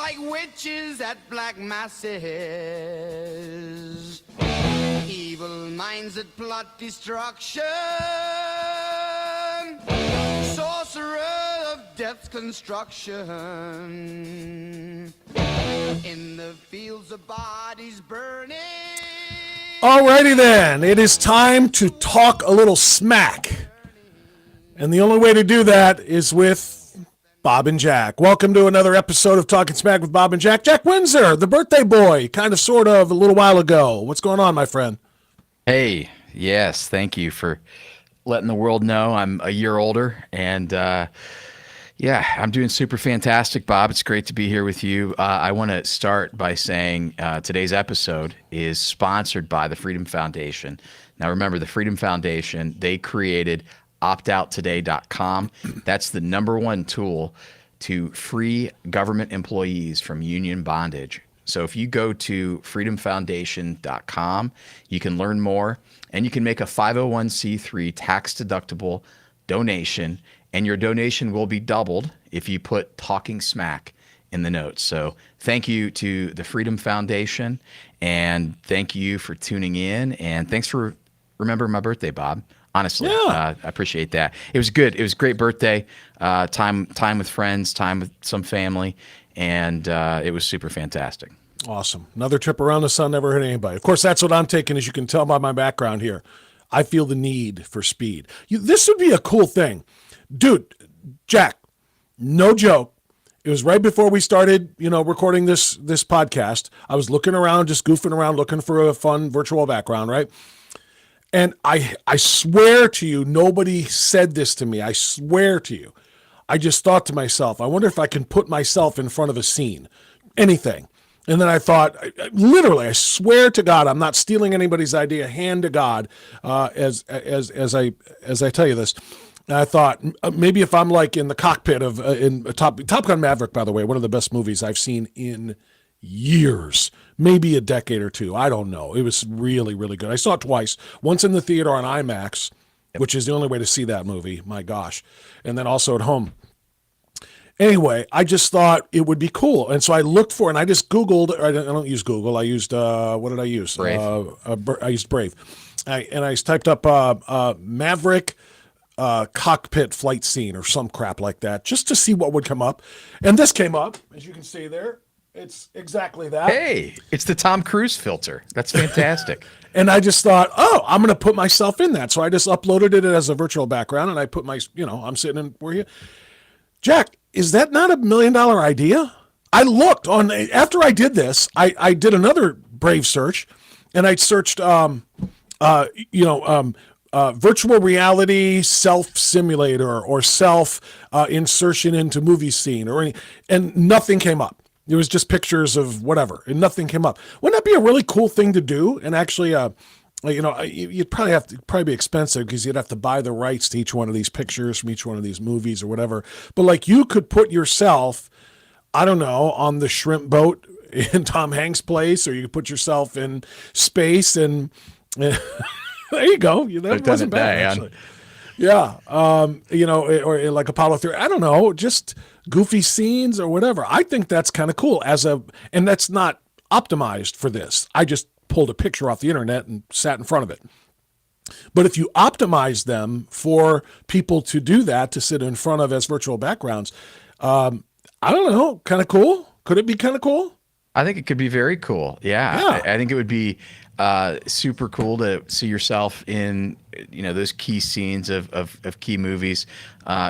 like witches at black masses, evil minds that plot destruction, sorcerer of death's construction, in the fields of bodies burning. Alrighty then, it is time to talk a little smack. And the only way to do that is with Bob and Jack. Welcome to another episode of Talking Smack with Bob and Jack. Jack Windsor, the birthday boy, kind of, sort of, a little while ago. What's going on, my friend? Hey, yes, thank you for letting the world know I'm a year older. And yeah, I'm doing super fantastic, Bob. It's great to be here with you. I want to start by saying today's episode is sponsored by the Freedom Foundation. Now, remember, the Freedom Foundation, they created optouttoday.com. That's the #1 tool to free government employees from union bondage. So if you go to freedomfoundation.com, you can learn more, and you can make a 501c3 tax-deductible donation, and your donation will be doubled if you put Talking Smack in the notes. So thank you to the Freedom Foundation, and thank you for tuning in, and thanks for remembering my birthday, Bob. Honestly, Yeah. I appreciate that. It was good. It was a great birthday, time with friends, time with some family, and it was super fantastic. Awesome. Another trip around the sun never hurt anybody. Of course, that's what I'm taking, as you can tell by my background here. I feel the need for speed. This would be a cool thing. Dude, Jack, no joke. It was right before we started, recording this podcast. I was looking around, just goofing around, looking for a fun virtual background, right? And I swear to you, nobody said this to me. I swear to you. I just thought to myself, I wonder if I can put myself in front of a scene, anything. And then I thought, literally, I swear to God, I'm not stealing anybody's idea. Hand to God, as I tell you this. And I thought maybe if I'm like in the cockpit of in Top Gun Maverick, by the way, one of the best movies I've seen in years, maybe a decade or two. I don't know. It was really, really good. I saw it twice. Once in the theater on IMAX, which is the only way to see that movie. My gosh. And then also at home. Anyway, I just thought it would be cool. And so I looked for it, and I just Googled. I don't use Google. I used, what did I use? Brave. I used Brave. I typed up Maverick cockpit flight scene or some crap like that, just to see what would come up. And this came up, as you can see there. It's exactly that. Hey, it's the Tom Cruise filter. That's fantastic. And I just thought, I'm going to put myself in that. So I just uploaded it as a virtual background, and I put I'm sitting in where you. Jack, is that not $1 million idea? I looked on after I did this. I did another Brave search, and I searched, virtual reality self simulator or self insertion into movie scene and nothing came up. It was just pictures of whatever, and nothing came up. Wouldn't that be a really cool thing to do? And actually, you'd probably be expensive because you'd have to buy the rights to each one of these pictures from each one of these movies or whatever. But like, you could put yourself, I don't know, on the shrimp boat in Tom Hanks' place, or you could put yourself in space, and there you go. That wasn't bad, actually. Yeah, or like Apollo 13. I don't know, just goofy scenes or whatever. I think that's kind of cool and that's not optimized for this. I just pulled a picture off the internet and sat in front of it. But if you optimize them for people to do that, to sit in front of as virtual backgrounds, I don't know, kind of cool. Could it be kind of cool? I think it could be very cool. Yeah. I think it would be super cool to see yourself in, those key scenes of key movies.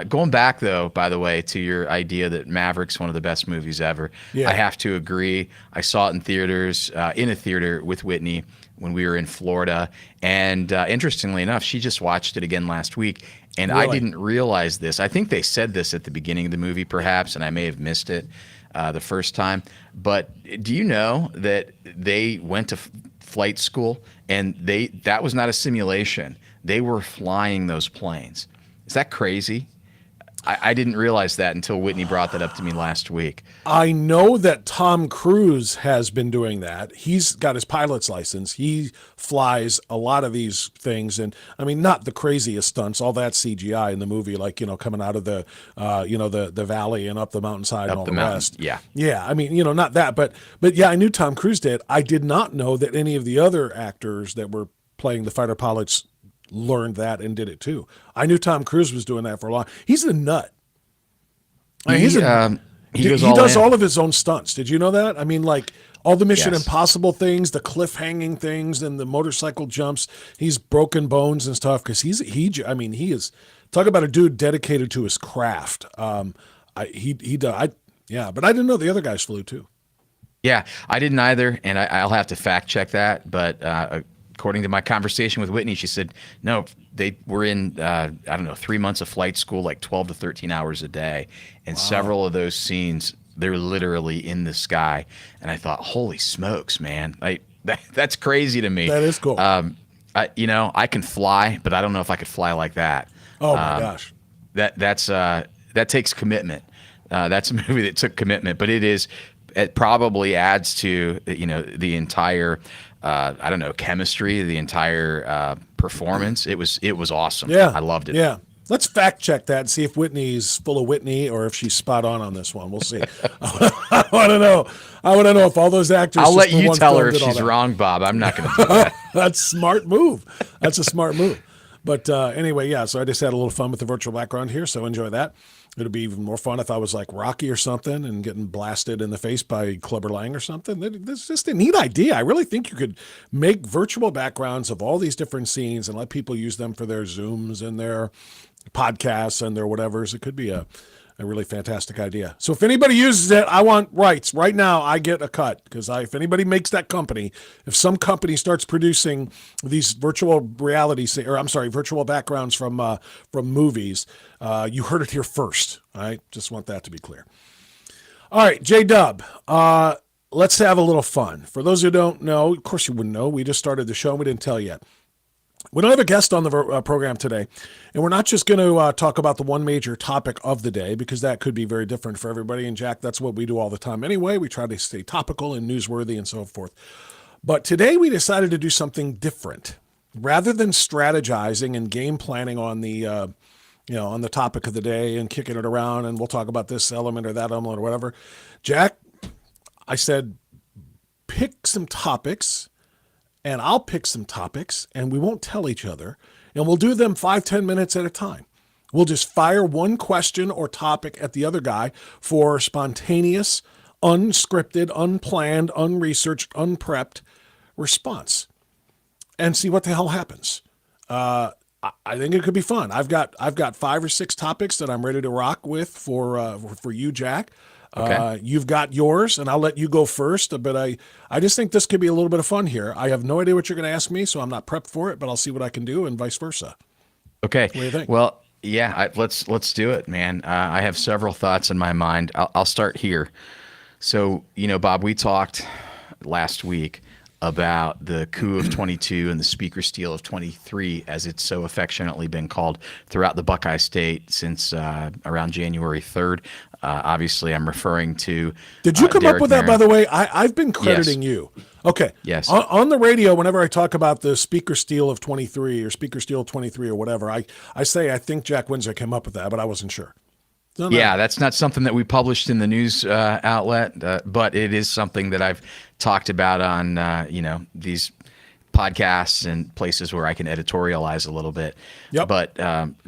Going back, though, by the way, to your idea that Maverick's one of the best movies ever, yeah. I have to agree. I saw it in theaters, in a theater with Whitney when we were in Florida. And interestingly enough, she just watched it again last week. And really? I didn't realize this. I think they said this at the beginning of the movie, perhaps, and I may have missed it the first time. But do you know that they went to flight school, and that was not a simulation. They were flying those planes. Is that crazy? I didn't realize that until Whitney brought that up to me last week. I know that Tom Cruise has been doing that. He's got his pilot's license. He flies a lot of these things, and I mean, not the craziest stunts. All that CGI in the movie, like coming out of the the valley and up the mountainside and all the rest. Yeah. I mean, not that, but yeah, I knew Tom Cruise did. I did not know that any of the other actors that were playing the fighter pilots learned that and did it too. I knew Tom Cruise was doing that for a long. He's a nut. I mean, he does all of his own stunts. Did you know that? I mean, like all the Mission Impossible things, the cliff hanging things, and the motorcycle jumps. He's broken bones and stuff because he is talk about a dude dedicated to his craft. But I didn't know the other guys flew too. Yeah, I didn't either, and I'll have to fact check that. But according to my conversation with Whitney, she said, no, they were in, 3 months of flight school, like 12 to 13 hours a day. And several of those scenes, they're literally in the sky. And I thought, holy smokes, man. That's crazy to me. That is cool. I can fly, but I don't know if I could fly like that. Oh, my gosh. That takes commitment. That's a movie that took commitment, but it probably adds to, the entire chemistry, the entire performance. It was awesome. Yeah. I loved it. Yeah. Let's fact check that and see if Whitney's full of Whitney or if she's spot on this one. We'll see. I want to know. I want to know if all those actors. I'll let you tell her if she's wrong, Bob. I'm not going to do that. That's a smart move. But anyway, yeah. So I just had a little fun with the virtual background here. So enjoy that. It'd be even more fun if I was like Rocky or something and getting blasted in the face by Clubber Lang or something. That's just a neat idea. I really think you could make virtual backgrounds of all these different scenes and let people use them for their Zooms and their podcasts and their whatevers. It could be a really fantastic idea. So if anybody uses it, I want rights. Right now, I get a cut because if anybody makes that company, if some company starts producing these virtual backgrounds from movies, you heard it here first. All right, just want that to be clear. All right, J-Dub, let's have a little fun. For those who don't know, of course you wouldn't know. We just started the show and we didn't tell you yet. We don't have a guest on the program today, and we're not just going to talk about the one major topic of the day because that could be very different for everybody. And Jack, that's what we do all the time anyway. We try to stay topical and newsworthy and so forth. But today we decided to do something different. Rather than strategizing and game planning on the on the topic of the day and kicking it around and we'll talk about this element or that element or whatever, Jack, I said pick some topics. And I'll pick some topics, and we won't tell each other, and we'll do them 5-10 minutes at a time. We'll just fire one question or topic at the other guy for spontaneous, unscripted, unplanned, unresearched, unprepped response, and see what the hell happens. I think it could be fun. I've got 5 or 6 topics that I'm ready to rock with for you, Jack. Okay. You've got yours, and I'll let you go first. But I just think this could be a little bit of fun here. I have no idea what you're going to ask me, so I'm not prepped for it. But I'll see what I can do, and vice versa. Okay. What do you think? Well, yeah. Let's do it, man. I have several thoughts in my mind. I'll start here. So Bob, we talked last week about the coup of 22 and the speaker steal of 23, as it's so affectionately been called throughout the Buckeye State since around January 3rd. Obviously, I'm referring to. Did you come up with that, by the way? I've been crediting you. Okay. Yes. On the radio, whenever I talk about the speaker steal of 23 or speaker steal 23 or whatever, I say I think Jack Windsor came up with that, but I wasn't sure. No. Yeah, that's not something that we published in the news outlet, but it is something that I've talked about on these podcasts and places where I can editorialize a little bit. Yep. But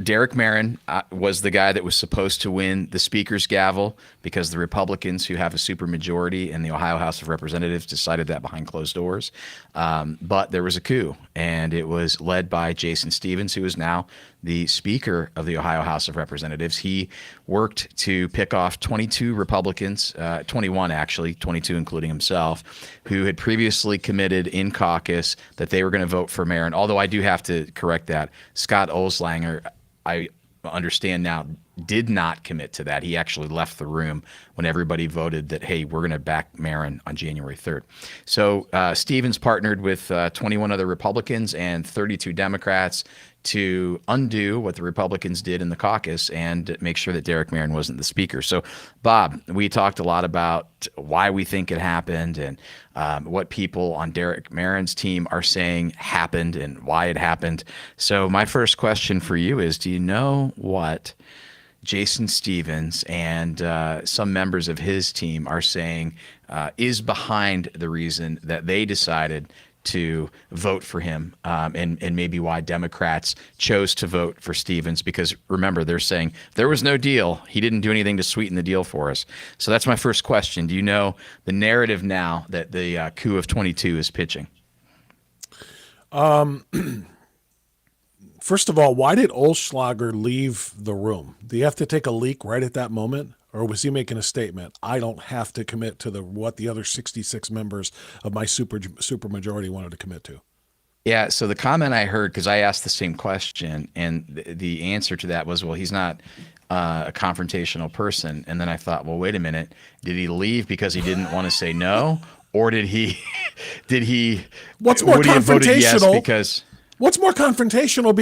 Derek Marin was the guy that was supposed to win the speaker's gavel because the Republicans, who have a supermajority in the Ohio House of Representatives, decided that behind closed doors. But there was a coup, and it was led by Jason Stevens, who is now the Speaker of the Ohio House of Representatives. He worked to pick off 22 Republicans, 21 actually, 22 including himself, who had previously committed in caucus that they were going to vote for Marin. Although I do have to correct that. Scott Oslanger, I understand now, did not commit to that. He actually left the room when everybody voted that, hey, we're going to back Marin on January 3rd. So Stevens partnered with 21 other Republicans and 32 Democrats to undo what the Republicans did in the caucus and make sure that Derek Merrin wasn't the speaker. So, Bob, we talked a lot about why we think it happened and what people on Derek Merrin's team are saying happened and why it happened. So my first question for you is, do you know what Jason Stevens and some members of his team are saying is behind the reason that they decided to vote for him, and maybe why Democrats chose to vote for Stevens? Because remember, they're saying there was no deal. He didn't do anything to sweeten the deal for us. So that's my first question. Do you know the narrative now that the coup of 22 is pitching? First of all, why did Olschlager leave the room? Do you have to take a leak right at that moment? Or was he making a statement? I don't have to commit to what the other 66 members of my super majority wanted to commit to. Yeah, so the comment I heard, because I asked the same question, and the answer to that was, well, he's not a confrontational person. And then I thought, well, wait a minute. Did he leave because he didn't want to say no? Or did he What's more would he have voted yes confrontational? because... What's more confrontational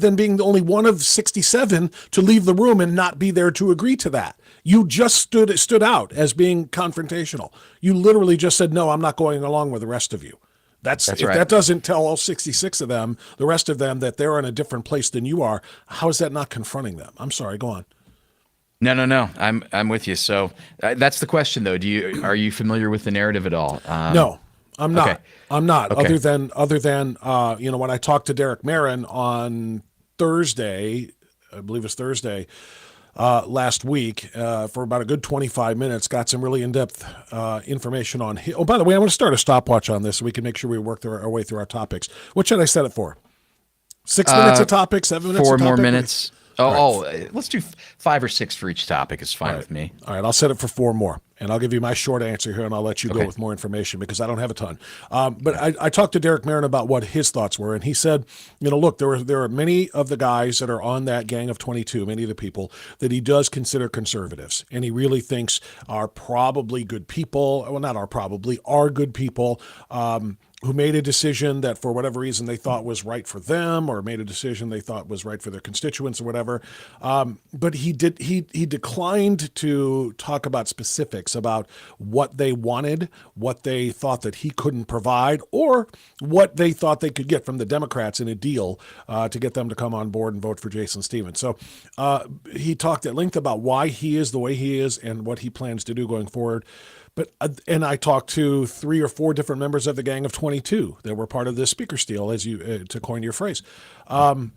than being the only one of 67 to leave the room and not be there to agree to that? You just stood out as being confrontational. You literally just said, no, I'm not going along with the rest of you. If right. That doesn't tell all 66 of them, the rest of them, that they're in a different place than you are. How is that not confronting them? I'm sorry, go on. No. I'm with you. So that's the question, though. Are you familiar with the narrative at all? No, I'm not. Okay. I'm not. Okay. Other than when I talked to Derek Merrin on Thursday, I believe it's Thursday, last week, for about a good 25 minutes, got some really in-depth information on him. Oh, by the way, I want to start a stopwatch on this so we can make sure we work our way through our topics. What should I set it for? 6 minutes a topic, 7 minutes a topic? 4 more minutes. Right. Let's do 5 or 6 for each topic. It's fine with me. All right, I'll set it for 4 more, and I'll give you my short answer here, and I'll let you go with more information because I don't have a ton. But I talked to Derek Merrin about what his thoughts were, and he said, look, there are many of the guys that are on that gang of 22, many of the people that he does consider conservatives, and he really thinks are probably good people. Well, not are probably, are good people. Who made a decision that for whatever reason they thought was right for them, or made a decision they thought was right for their constituents or whatever. But he declined to talk about specifics about what they wanted, what they thought that he couldn't provide, or what they thought they could get from the Democrats in a deal to get them to come on board and vote for Jason Stevens. So he talked at length about why he is the way he is and what he plans to do going forward. And I talked to 3 or 4 different members of the gang of 22 that were part of this speaker steal, as you to coin your phrase, and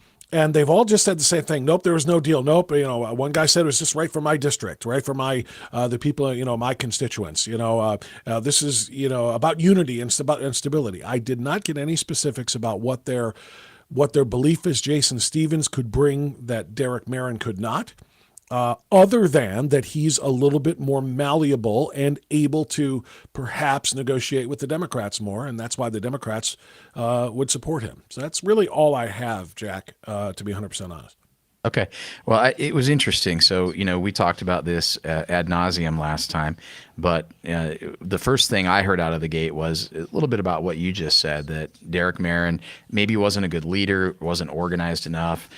they've all just said the same thing. Nope, there was no deal. Nope, one guy said it was just right for my district, right for my the people, my constituents. This is about unity and stability. I did not get any specifics about what their belief is Jason Stevens could bring that Derek Merrin could not. Other than that he's a little bit more malleable and able to perhaps negotiate with the Democrats more, and that's why the Democrats would support him. So that's really all I have, Jack, to be 100% honest. Okay. Well, it was interesting. So, we talked about this ad nauseum last time, but the first thing I heard out of the gate was a little bit about what you just said, that Derek Merrin maybe wasn't a good leader, wasn't organized enough.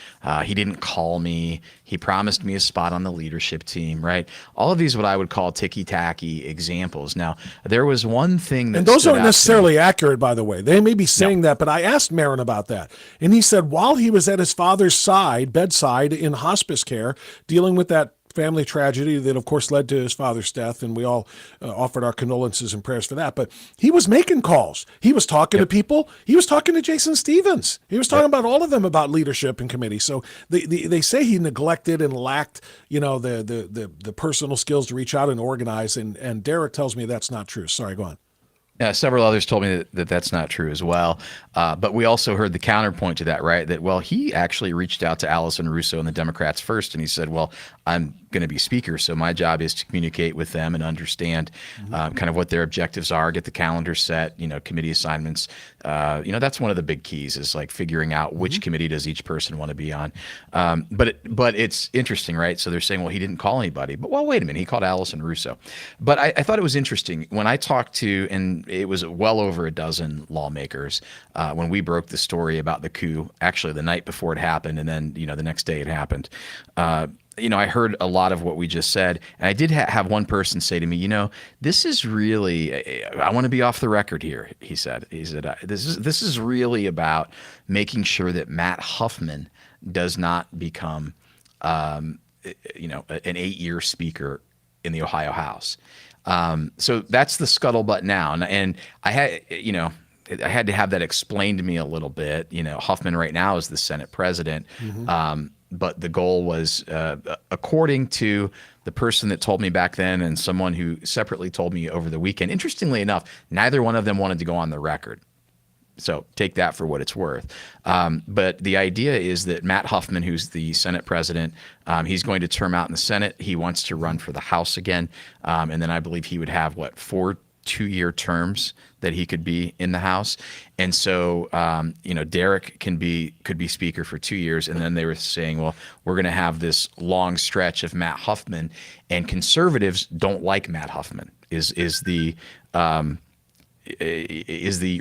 He didn't call me. He promised me a spot on the leadership team, right? All of these, what I would call ticky-tacky examples. Now, there was one thing that and those stood aren't out necessarily accurate, by the way. They may be saying that, but I asked Merrin about that. And he said while he was at his father's bedside in hospice care, dealing with that family tragedy that, of course, led to his father's death, and we all offered our condolences and prayers for that. But he was making calls. He was talking to people. He was talking to Jason Stevens. He was talking about all of them about leadership and committee. So they say he neglected and lacked, the personal skills to reach out and organize. And Derek tells me that's not true. Sorry, go on. Several others told me that that's not true as well. But we also heard the counterpoint to that, right? That, well, he actually reached out to Allison Russo and the Democrats first, and he said, well, I'm going to be speaker. So my job is to communicate with them and understand kind of what their objectives are, get the calendar set, committee assignments. That's one of the big keys is like figuring out which committee does each person want to be on. But it's interesting, right? So they're saying, well, he didn't call anybody. But well, wait a minute, he called Allison Russo. But I thought it was interesting when I talked to, and it was well over a dozen lawmakers when we broke the story about the coup, actually the night before it happened, and then the next day it happened. I heard a lot of what we just said, and I did have one person say to me, this is really, I want to be off the record here. He said, this is really about making sure that Matt Huffman does not become, an 8-year speaker in the Ohio House. So that's the scuttlebutt now, and I had to have that explained to me a little bit. Huffman right now is the Senate president. But the goal was, according to the person that told me back then and someone who separately told me over the weekend, interestingly enough, neither one of them wanted to go on the record. So take that for what it's worth. But the idea is that Matt Huffman, who's the Senate president, he's going to term out in the Senate. He wants to run for the House again. And then I believe he would have, 4 2-year terms that he could be in the House. And so, Derek could be speaker for 2 years. And then they were saying, well, we're going to have this long stretch of Matt Huffman, and conservatives don't like Matt Huffman is the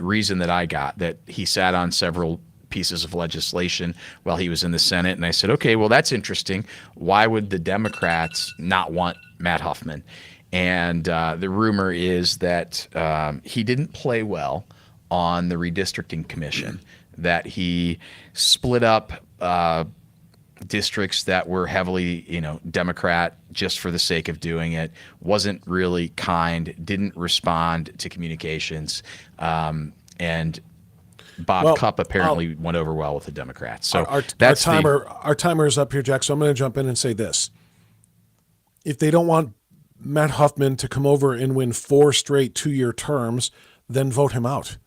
reason that I got, that he sat on several pieces of legislation while he was in the Senate. And I said, okay, well, that's interesting. Why would the Democrats not want Matt Huffman? And the rumor is that he didn't play well on the redistricting commission, that he split up districts that were heavily, Democrat just for the sake of doing it, wasn't really kind, didn't respond to communications, and Bob Cupp apparently went over well with the Democrats. So our that's our timer is up here, Jack. So I'm going to jump in and say this: if they don't want Matt Huffman to come over and win 4 straight 2-year terms, then vote him out.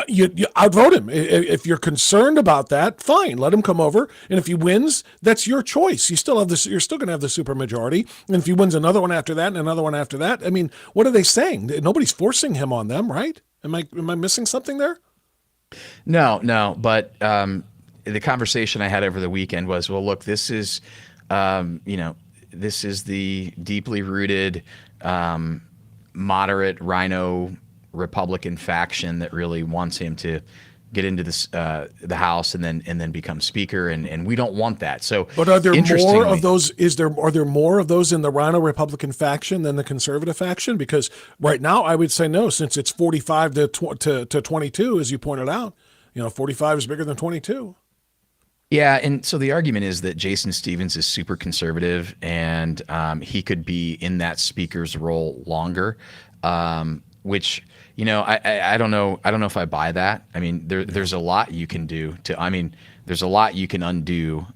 You outvote him. If you're concerned about that, fine, let him come over. And if he wins, that's your choice. You're still going to have the supermajority. And if he wins another one after that and another one after that, I mean, what are they saying? Nobody's forcing him on them, right? Am I missing something there? No. But the conversation I had over the weekend was, well, look, this is, this is the deeply rooted, moderate rhino Republican faction that really wants him to get into this, the House and then become speaker, and we don't want that. So, but are there more of those? Are there more of those in the rhino Republican faction than the conservative faction? Because right now, I would say no, since it's 45 to 22, as you pointed out. 45 is bigger than 22. Yeah, and so the argument is that Jason Stevens is super conservative, and he could be in that speaker's role longer, which I don't know. I don't know if I buy that. I mean, there's a lot you can do there's a lot you can undo.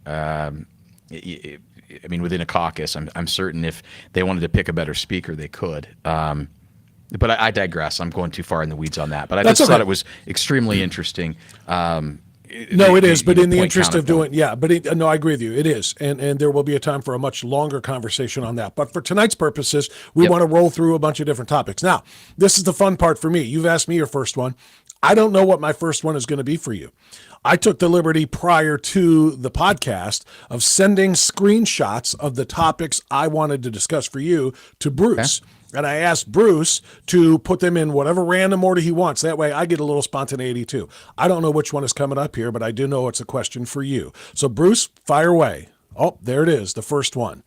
Within a caucus, I'm certain if they wanted to pick a better speaker, they could. But I digress. I'm going too far in the weeds on that. But I just thought it was extremely interesting. No, it is, but in the interest of doing, no, I agree with you. It is, and there will be a time for a much longer conversation on that. But for tonight's purposes, we want to roll through a bunch of different topics. Now, this is the fun part for me. You've asked me your first one. I don't know what my first one is going to be for you. I took the liberty prior to the podcast of sending screenshots of the topics I wanted to discuss for you to Bruce. Okay. And I asked Bruce to put them in whatever random order he wants. That way I get a little spontaneity too. I don't know which one is coming up here, but I do know it's a question for you. So Bruce, fire away. Oh, there it is, the first one.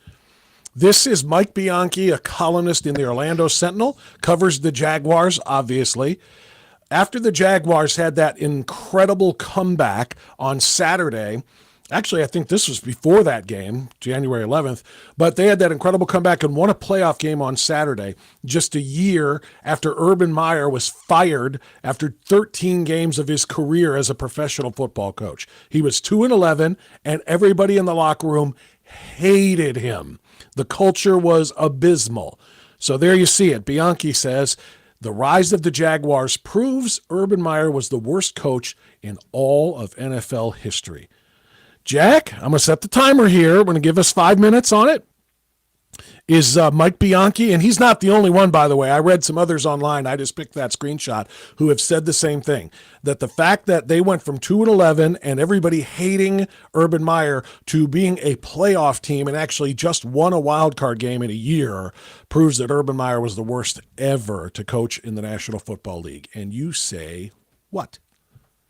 This is Mike Bianchi, a columnist in the Orlando Sentinel, covers the Jaguars, obviously. After the Jaguars had that incredible comeback on Saturday, actually, I think this was before that game, January 11th, but they had that incredible comeback and won a playoff game on Saturday, just a year after Urban Meyer was fired after 13 games of his career as a professional football coach. He was 2-11, and everybody in the locker room hated him. The culture was abysmal. So there you see it. Bianchi says, the rise of the Jaguars proves Urban Meyer was the worst coach in all of NFL history. Jack, I'm going to set the timer here. We're going to give us 5 minutes on it. Is Mike Bianchi, and he's not the only one, by the way. I read some others online. I just picked that screenshot who have said the same thing, that the fact that they went from 2-11 and everybody hating Urban Meyer to being a playoff team and actually just won a wild card game in a year proves that Urban Meyer was the worst ever to coach in the National Football League. And you say what?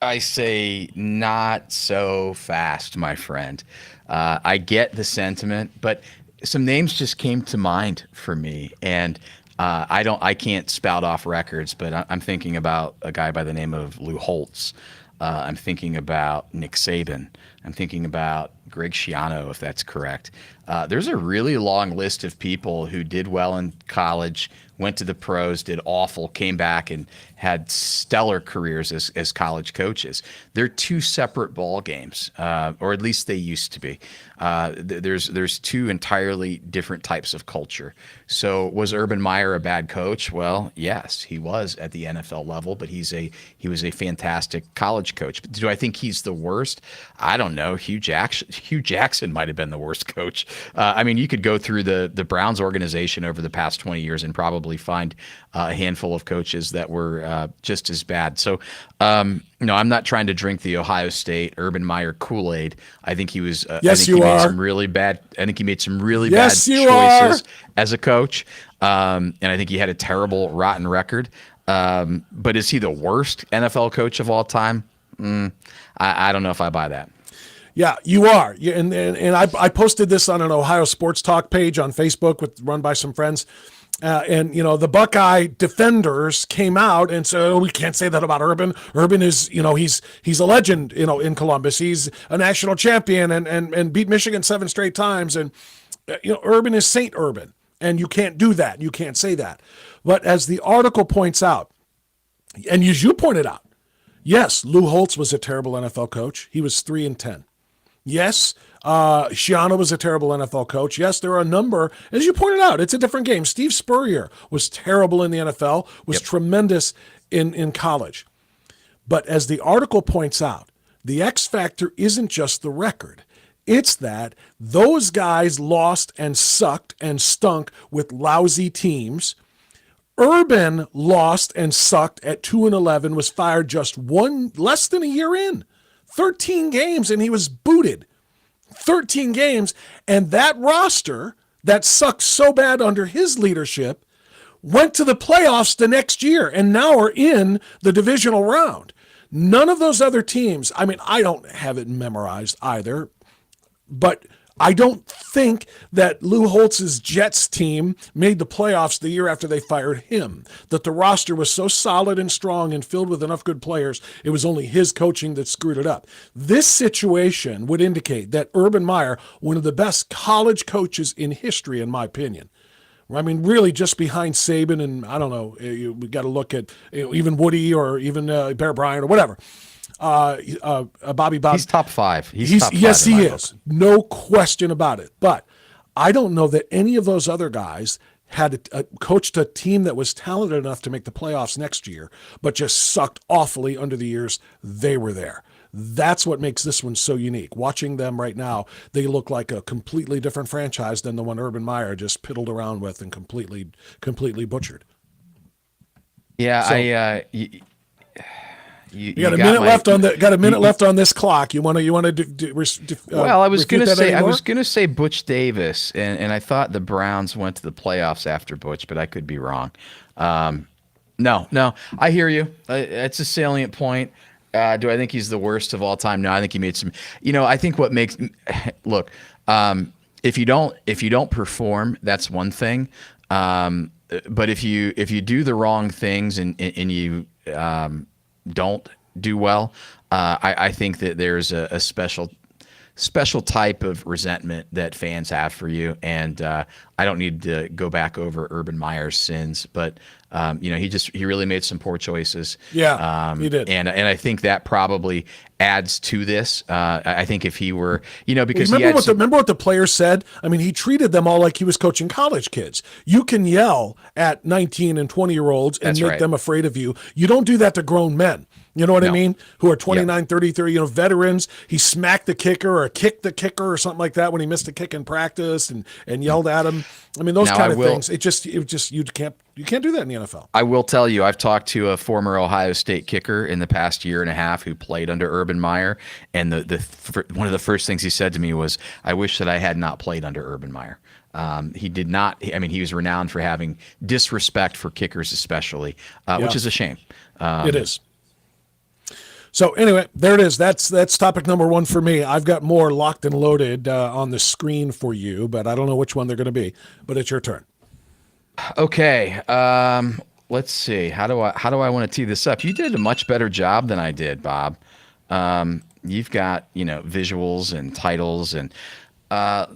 I say not so fast, my friend. I get the sentiment, but some names just came to mind for me, and I can't spout off records, but I'm thinking about a guy by the name of Lou Holtz. I'm thinking about Nick Saban. I'm thinking about Greg Schiano, if that's correct. There's a really long list of people who did well in college, went to the pros, did awful, came back and had stellar careers as college coaches. They're two separate ball games, or at least they used to be. There's two entirely different types of culture. So was Urban Meyer a bad coach? Well, yes, he was at the NFL level, but he was a fantastic college coach. But do I think he's the worst? I don't know. Hugh Jackson might have been the worst coach. I mean, you could go through the Browns organization over the past 20 years and probably find a handful of coaches that were just as bad. So, no, I'm not trying to drink the Ohio State Urban Meyer Kool-Aid. I think he was. Yes, I think you he made are. some really bad. I think he made some really Yes, bad you choices are. as a coach, and I think he had a terrible, rotten record. But is he the worst NFL coach of all time? I don't know if I buy that. Yeah, you are. Yeah, and I posted this on an Ohio Sports Talk page on Facebook run by some friends. And, the Buckeye defenders came out and said, oh, we can't say that about Urban. Urban is, he's a legend, in Columbus. He's a national champion and beat Michigan 7 straight times. And, Urban is Saint Urban. And you can't do that. You can't say that. But as the article points out, and as you pointed out, yes, Lou Holtz was a terrible NFL coach. He was 3-10. Yes, Schiano was a terrible NFL coach. Yes, there are a number. As you pointed out, it's a different game. Steve Spurrier was terrible in the NFL, was tremendous in college. But as the article points out, the X factor isn't just the record. It's that those guys lost and sucked and stunk with lousy teams. Urban lost and sucked at 2-11, was fired just less than a year in. 13 games, and he was booted. 13 games, and that roster that sucked so bad under his leadership went to the playoffs the next year and now are in the divisional round. None of those other teams, I mean, I don't have it memorized either, but I don't think that Lou Holtz's Jets team made the playoffs the year after they fired him, that the roster was so solid and strong and filled with enough good players, it was only his coaching that screwed it up. This situation would indicate that Urban Meyer, one of the best college coaches in history, in my opinion, I mean, really just behind Saban and, I don't know, we got to look at even Woody or even Bear Bryant or whatever. Bobby Bob. He's top 5. He's top 5. Yes, he book. is. No question about it. But I don't know that any of those other guys had coached a team that was talented enough to make the playoffs next year, but just sucked awfully under the years they were there. That's what makes this one so unique. Watching them right now, they look like a completely different franchise than the one Urban Meyer just piddled around with and completely butchered. Yeah, So, You got a minute left on the. Got a minute left on this clock. You want to? Well, I was going to say anymore? Butch Davis, and I thought the Browns went to the playoffs after Butch, but I could be wrong. No, I hear you. It's a salient point. Do I think he's the worst of all time? No, I think he made some. I think what makes look. If you don't perform, that's one thing. But if you do the wrong things and you don't do well, I think that there's a special type of resentment that fans have for you. And I don't need to go back over Urban Meyer's sins, but he really made some poor choices. Yeah, he did. And I think that probably adds to this. I think if he were, because remember what the players said? I mean, he treated them all like he was coaching college kids. You can yell at 19 and 20-year-olds and make them afraid of you. You don't do that to grown men. You know what I mean? Who are 29, 30, veterans. He smacked the kicker or kicked the kicker or something like that when he missed a kick in practice and yelled at him. I mean, those kind of things. It just you can't do that in the NFL. I will tell you, I've talked to a former Ohio State kicker in the past year and a half who played under Urban Meyer, and one of the first things he said to me was, "I wish that I had not played under Urban Meyer." He did not. I mean, he was renowned for having disrespect for kickers, especially, which is a shame. It is. So anyway, there it is. That's topic number 1 for me. I've got more locked and loaded on the screen for you, but I don't know which one they're going to be. But it's your turn. Okay. Let's see. How do I want to tee this up? You did a much better job than I did, Bob. You've got visuals and titles, and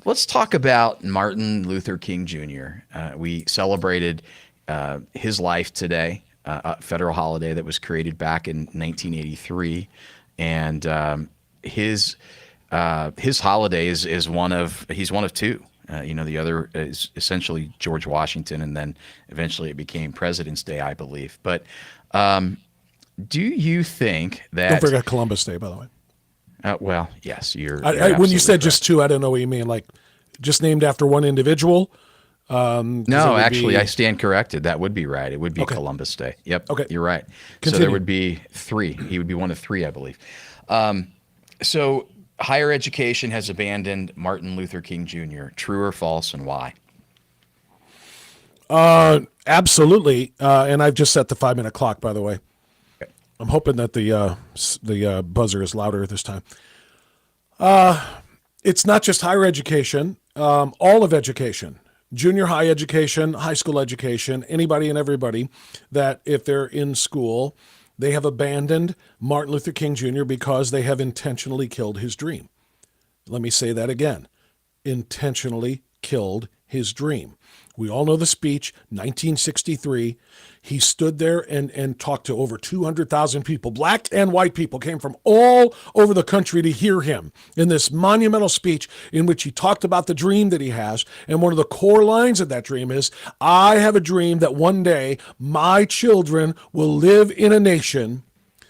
let's talk about Martin Luther King Jr. We celebrated his life today. A federal holiday that was created back in 1983, and his holiday is one of two. The other is essentially George Washington, and then eventually it became President's Day, I believe. But do you think that? Don't forget Columbus Day, by the way. Well, yes, you're when you said correct. Just two, I don't know what you mean. Like just named after one individual. No, actually, I stand corrected. That would be right. It would be Columbus Day. Yep. Okay. You're right. Continue. So there would be 3. He would be one of 3, I believe. So higher education has abandoned Martin Luther King Jr. True or false, and why? Absolutely. And I've just set the 5-minute clock, by the way. Okay. I'm hoping that the buzzer is louder this time. It's not just higher education, all of education. Junior high education, high school education, anybody and everybody that if they're in school, they have abandoned Martin Luther King Jr. because they have intentionally killed his dream. Let me say that again. Intentionally killed his dream. We all know the speech, 1963. He stood there and talked to over 200,000 people. Black and white people came from all over the country to hear him in this monumental speech in which he talked about the dream that he has. And one of the core lines of that dream is, I have a dream that one day my children will live in a nation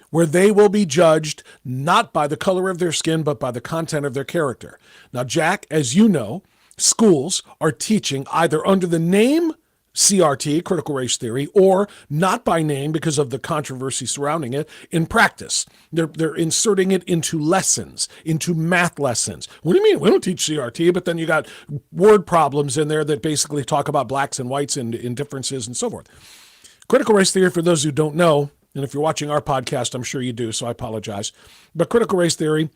where they will be judged not by the color of their skin, but by the content of their character. Now, Jack, as you know, schools are teaching either under the name CRT, critical race theory, or not by name because of the controversy surrounding it in practice. They're inserting it into lessons, into math lessons. What do you mean? We don't teach CRT, but then you got word problems in there that basically talk about blacks and whites and differences and so forth. Critical race theory, for those who don't know, and if you're watching our podcast, I'm sure you do, so I apologize. But critical race theory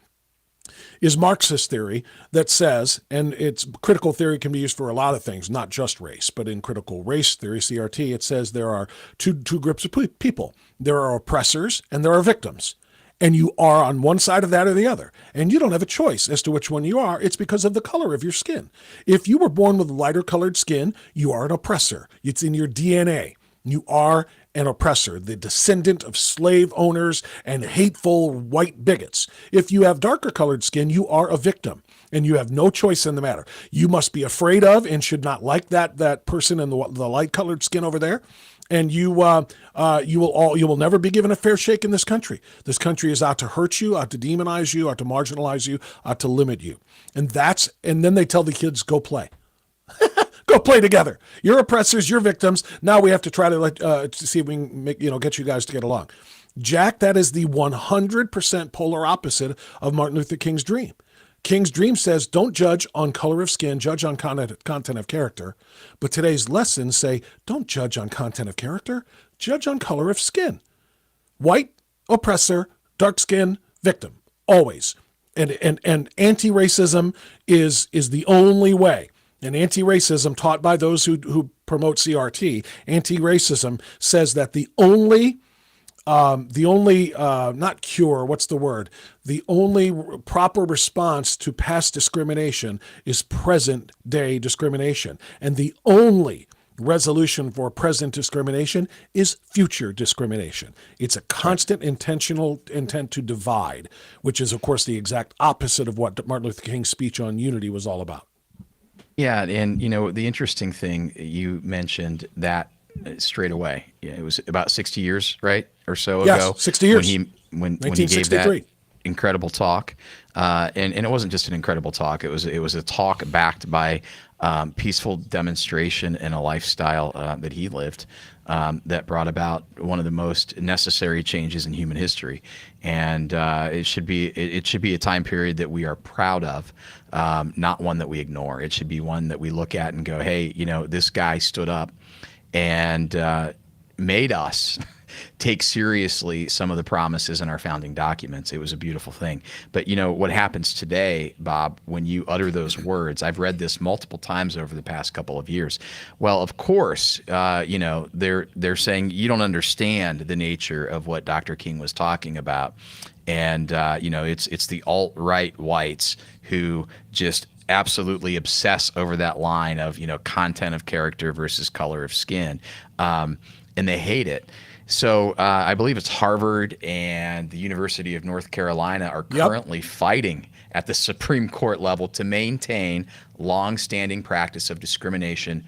is Marxist theory that says, and it's critical theory can be used for a lot of things, not just race, but in critical race theory, CRT, it says there are two groups of people. There are oppressors and there are victims. And you are on one side of that or the other. And you don't have a choice as to which one you are. It's because of the color of your skin. If you were born with lighter colored skin, you are an oppressor. It's in your DNA. You are an oppressor, the descendant of slave owners and hateful white bigots. If you have darker colored skin, you are a victim and you have no choice in the matter. You must be afraid of and should not like that person in the light colored skin over there. And you will never be given a fair shake in this country. This country is out to hurt you, out to demonize you, out to marginalize you, out to limit you. And then they tell the kids, go play. Go play together. You're oppressors, you're victims. Now we have to try to see if we can get you guys to get along. Jack, that is the 100% polar opposite of Martin Luther King's dream. King's dream says, don't judge on color of skin, judge on content of character. But today's lessons say, don't judge on content of character, judge on color of skin. White, oppressor, dark skin, victim, always. And anti-racism is the only way. And anti-racism taught by those who promote CRT, anti-racism says that the only not cure, what's the word? The only proper response to past discrimination is present day discrimination. And the only resolution for present discrimination is future discrimination. It's a constant intentional intent to divide, which is, of course, the exact opposite of what Martin Luther King's speech on unity was all about. Yeah, and you know the interesting thing you mentioned that straight away. Yeah, it was about 60 years, right, or so Yes, ago. 60 years. When he gave 1963. that incredible talk, and it wasn't just an incredible talk. It was a talk backed by peaceful demonstration and a lifestyle that he lived that brought about one of the most necessary changes in human history. And it should be a time period that we are proud of, not one that we ignore. It should be one that we look at and go, hey, you know, this guy stood up and made us take seriously some of the promises in our founding documents. It was a beautiful thing. But you know what happens today, Bob, when you utter those words? I've read this multiple times over the past couple of years. Well, of course, you know, they're saying you don't understand the nature of what Dr. King was talking about, and you know, it's the alt-right whites who just absolutely obsess over that line of, you know, content of character versus color of skin, and they hate it. So I believe it's Harvard and the University of North Carolina are currently fighting at the Supreme Court level to maintain long-standing practice of discrimination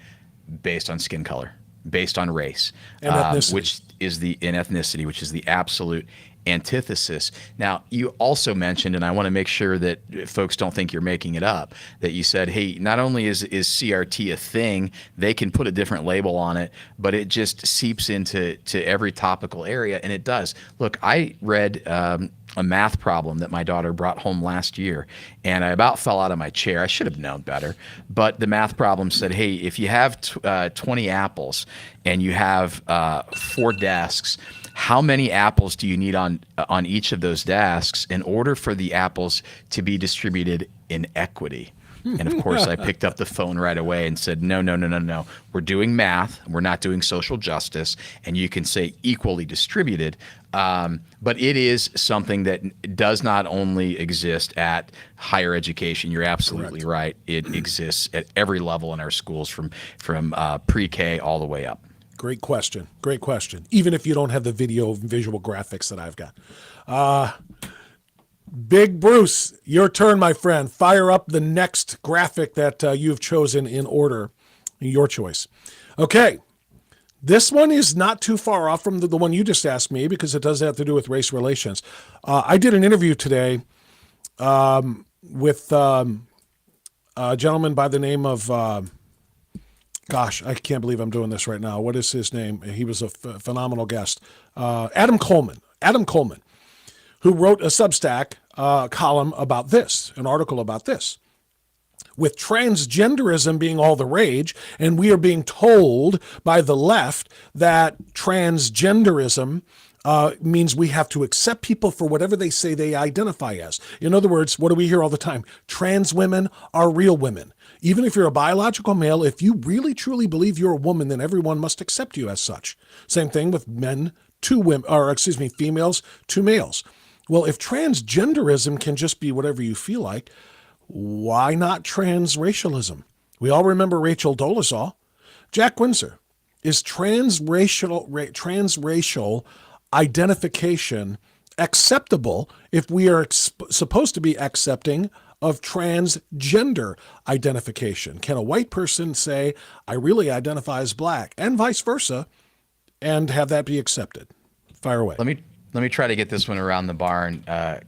based on skin color, based on race, And ethnicity. which is the ethnicity, which is the absolute antithesis. Now, you also mentioned, and I want to make sure that folks don't think you're making it up, that you said, hey, not only is CRT a thing, they can put a different label on it, but it just seeps into every topical area, and it does. Look, I read a math problem that my daughter brought home last year, and I about fell out of my chair. I should have known better, but the math problem said, hey, if you have 20 apples and you have 4 desks, how many apples do you need on each of those desks in order for the apples to be distributed in equity? And of course, I picked up the phone right away and said, no. We're doing math. We're not doing social justice. And you can say equally distributed. But it is something that does not only exist at higher education. You're absolutely right. It exists at every level in our schools from pre-K all the way up. Great question. Great question. Even if you don't have the visual graphics that I've got. Big Bruce, your turn, my friend. Fire up the next graphic that you've chosen in order, your choice. Okay. This one is not too far off from the one you just asked me because it does have to do with race relations. I did an interview today with a gentleman by the name of... Gosh, I can't believe I'm doing this right now. What is his name? He was a phenomenal guest. Adam Coleman, who wrote a Substack column about this, an article about this. With transgenderism being all the rage, and we are being told by the left that transgenderism means we have to accept people for whatever they say they identify as. In other words, what do we hear all the time? Trans women are real women. Even if you're a biological male, if you really truly believe you're a woman, then everyone must accept you as such. Same thing with females to males. Well, if transgenderism can just be whatever you feel like, why not transracialism? We all remember Rachel Dolezal. Jack Windsor, is transracial identification acceptable if we are supposed to be accepting of transgender identification? Can a white person say, I really identify as black, and vice versa, and have that be accepted? Fire away. Let me try to get this one around the barn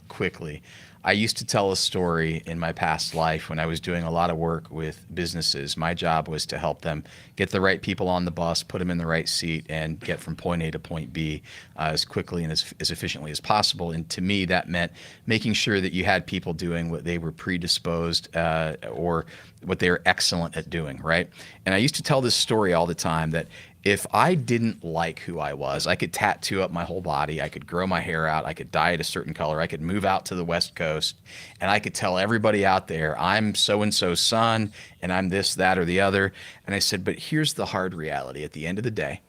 quickly. I used to tell a story in my past life when I was doing a lot of work with businesses. My job was to help them get the right people on the bus, put them in the right seat, and get from point A to point B as quickly and as efficiently as possible. And to me, that meant making sure that you had people doing what they were predisposed or what they were excellent at doing, right? And I used to tell this story all the time that if I didn't like who I was, I could tattoo up my whole body, I could grow my hair out, I could dye it a certain color, I could move out to the West Coast, and I could tell everybody out there, I'm so-and-so's son, and I'm this, that, or the other. And I said, but here's the hard reality. At the end of the day,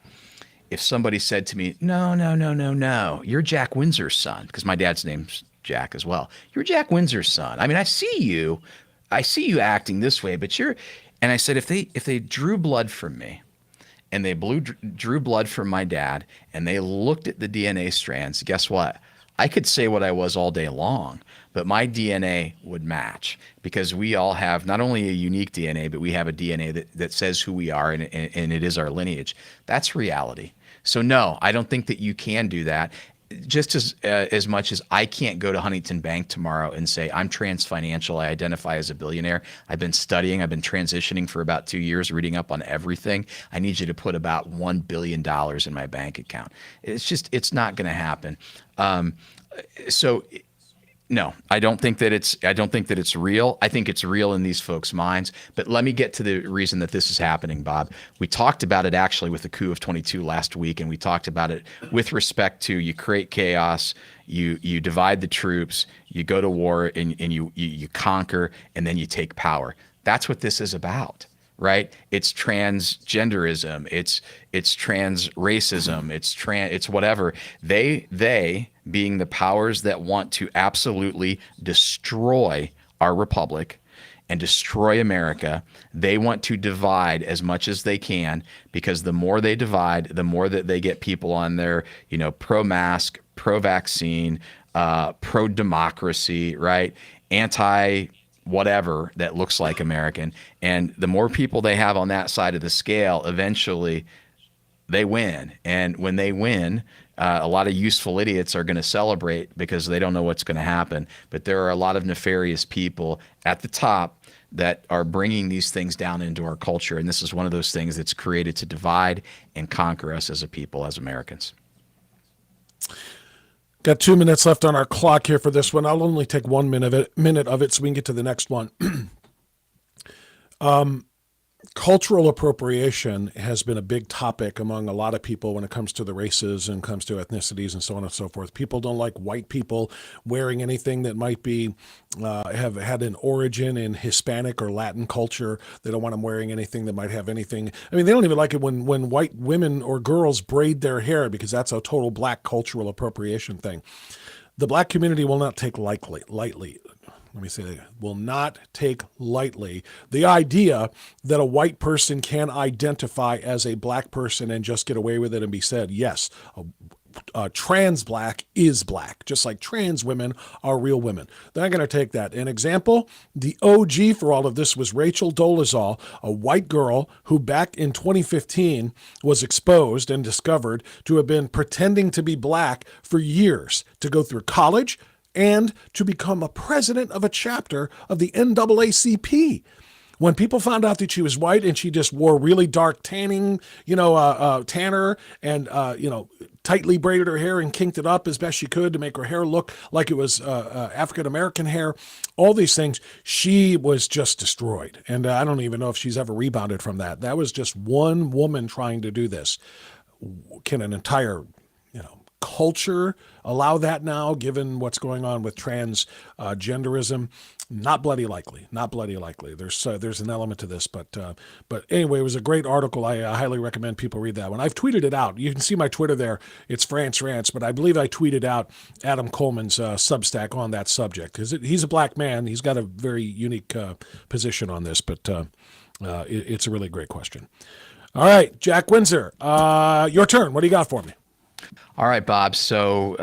if somebody said to me, no, you're Jack Windsor's son, because my dad's name's Jack as well. You're Jack Windsor's son. I mean, I see you acting this way, but you're, and I said, if they drew blood from me, and they drew blood from my dad, and they looked at the DNA strands, guess what? I could say what I was all day long, but my DNA would match because we all have not only a unique DNA, but we have a DNA that says who we are, and it is our lineage. That's reality. So no, I don't think that you can do that. Just as much as I can't go to Huntington Bank tomorrow and say, I'm trans financial, I identify as a billionaire. I've been studying, I've been transitioning for about 2 years, reading up on everything. I need you to put about $1 billion in my bank account. It's not going to happen. So no, I don't think that it's real. I think it's real in these folks' minds. But let me get to the reason that this is happening, Bob. We talked about it actually with the coup of 22 last week, and we talked about it with respect to you create chaos, you divide the troops, you go to war, and you conquer, and then you take power. That's what this is about. Right? It's transgenderism. It's trans racism. It's whatever. They being the powers that want to absolutely destroy our republic and destroy America, they want to divide as much as they can, because the more they divide, the more that they get people on their, pro-mask, pro-vaccine, pro-democracy, right? Anti whatever that looks like American. And the more people they have on that side of the scale, eventually they win. And when they win, a lot of useful idiots are going to celebrate because they don't know what's going to happen. But there are a lot of nefarious people at the top that are bringing these things down into our culture. And this is one of those things that's created to divide and conquer us as a people, as Americans. Got 2 minutes left on our clock here for this one. I'll only take 1 minute of it so we can get to the next one. Cultural appropriation has been a big topic among a lot of people when it comes to the races and comes to ethnicities and so on and so forth. People don't like white people wearing anything that might be have had an origin in Hispanic or Latin culture. They don't want them wearing anything that might have anything. I mean, they don't even like it when white women or girls braid their hair, because that's a total black cultural appropriation thing. The black community will not take lightly. Let me say that, will not take lightly the idea that a white person can identify as a black person and just get away with it and be said, yes, trans black is black, just like trans women are real women. They're not going to take that. An example, the OG for all of this was Rachel Dolezal, a white girl who back in 2015 was exposed and discovered to have been pretending to be black for years, to go through college, and to become a president of a chapter of the NAACP. When people found out that she was white and she just wore really dark tanner and, tightly braided her hair and kinked it up as best she could to make her hair look like it was African-American hair, all these things, she was just destroyed. And I don't even know if she's ever rebounded from that. That was just one woman trying to do this. Can an entire, culture allow that now, given what's going on with transgenderism? Not bloody likely. There's an element to this, but anyway, it was a great article. I highly recommend people read that one. I've tweeted it out. You can see my Twitter there. It's France Rants, but I believe I tweeted out Adam Coleman's Substack on that subject, because he's a black man. He's got a very unique position on this, but it's a really great question. All right, Jack Windsor, your turn. What do you got for me? All right, Bob. So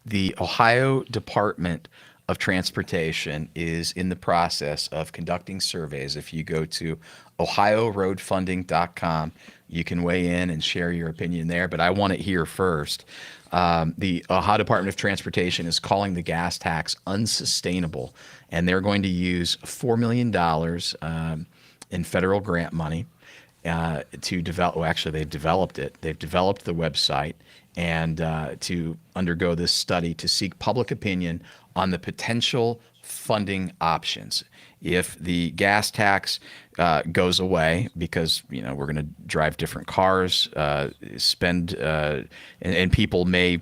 the Ohio Department of Transportation is in the process of conducting surveys. If you go to ohioroadfunding.com, you can weigh in and share your opinion there. But I want it here first. The Ohio Department of Transportation is calling the gas tax unsustainable, and they're going to use $4 million in federal grant money to develop. Well, actually, they've developed it. They've developed the website, and to undergo this study to seek public opinion on the potential funding options. If the gas tax goes away, because we're going to drive different cars, spend, and people may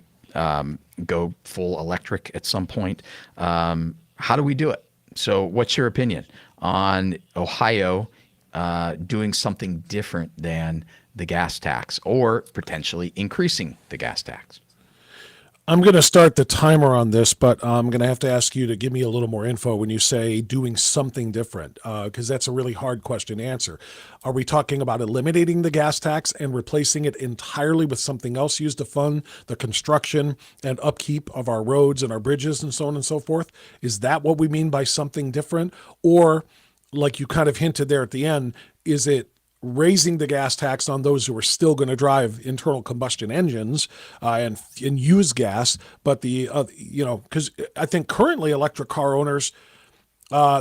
go full electric at some point. How do we do it? So, what's your opinion on Ohio doing something different than the gas tax, or potentially increasing the gas tax? I'm going to start the timer on this, but I'm going to have to ask you to give me a little more info when you say doing something different, because that's a really hard question to answer. Are we talking about eliminating the gas tax and replacing it entirely with something else used to fund the construction and upkeep of our roads and our bridges and so on and so forth? Is that what we mean by something different? Or, like you kind of hinted there at the end, is it raising the gas tax on those who are still going to drive internal combustion engines and use gas, but because I think currently electric car owners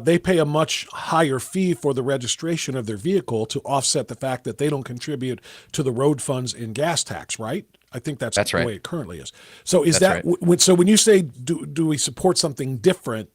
they pay a much higher fee for the registration of their vehicle to offset the fact that they don't contribute to the road funds in gas tax, right? I think that's That's the right. way it currently is. So is That's that right. so when you say do we support something different?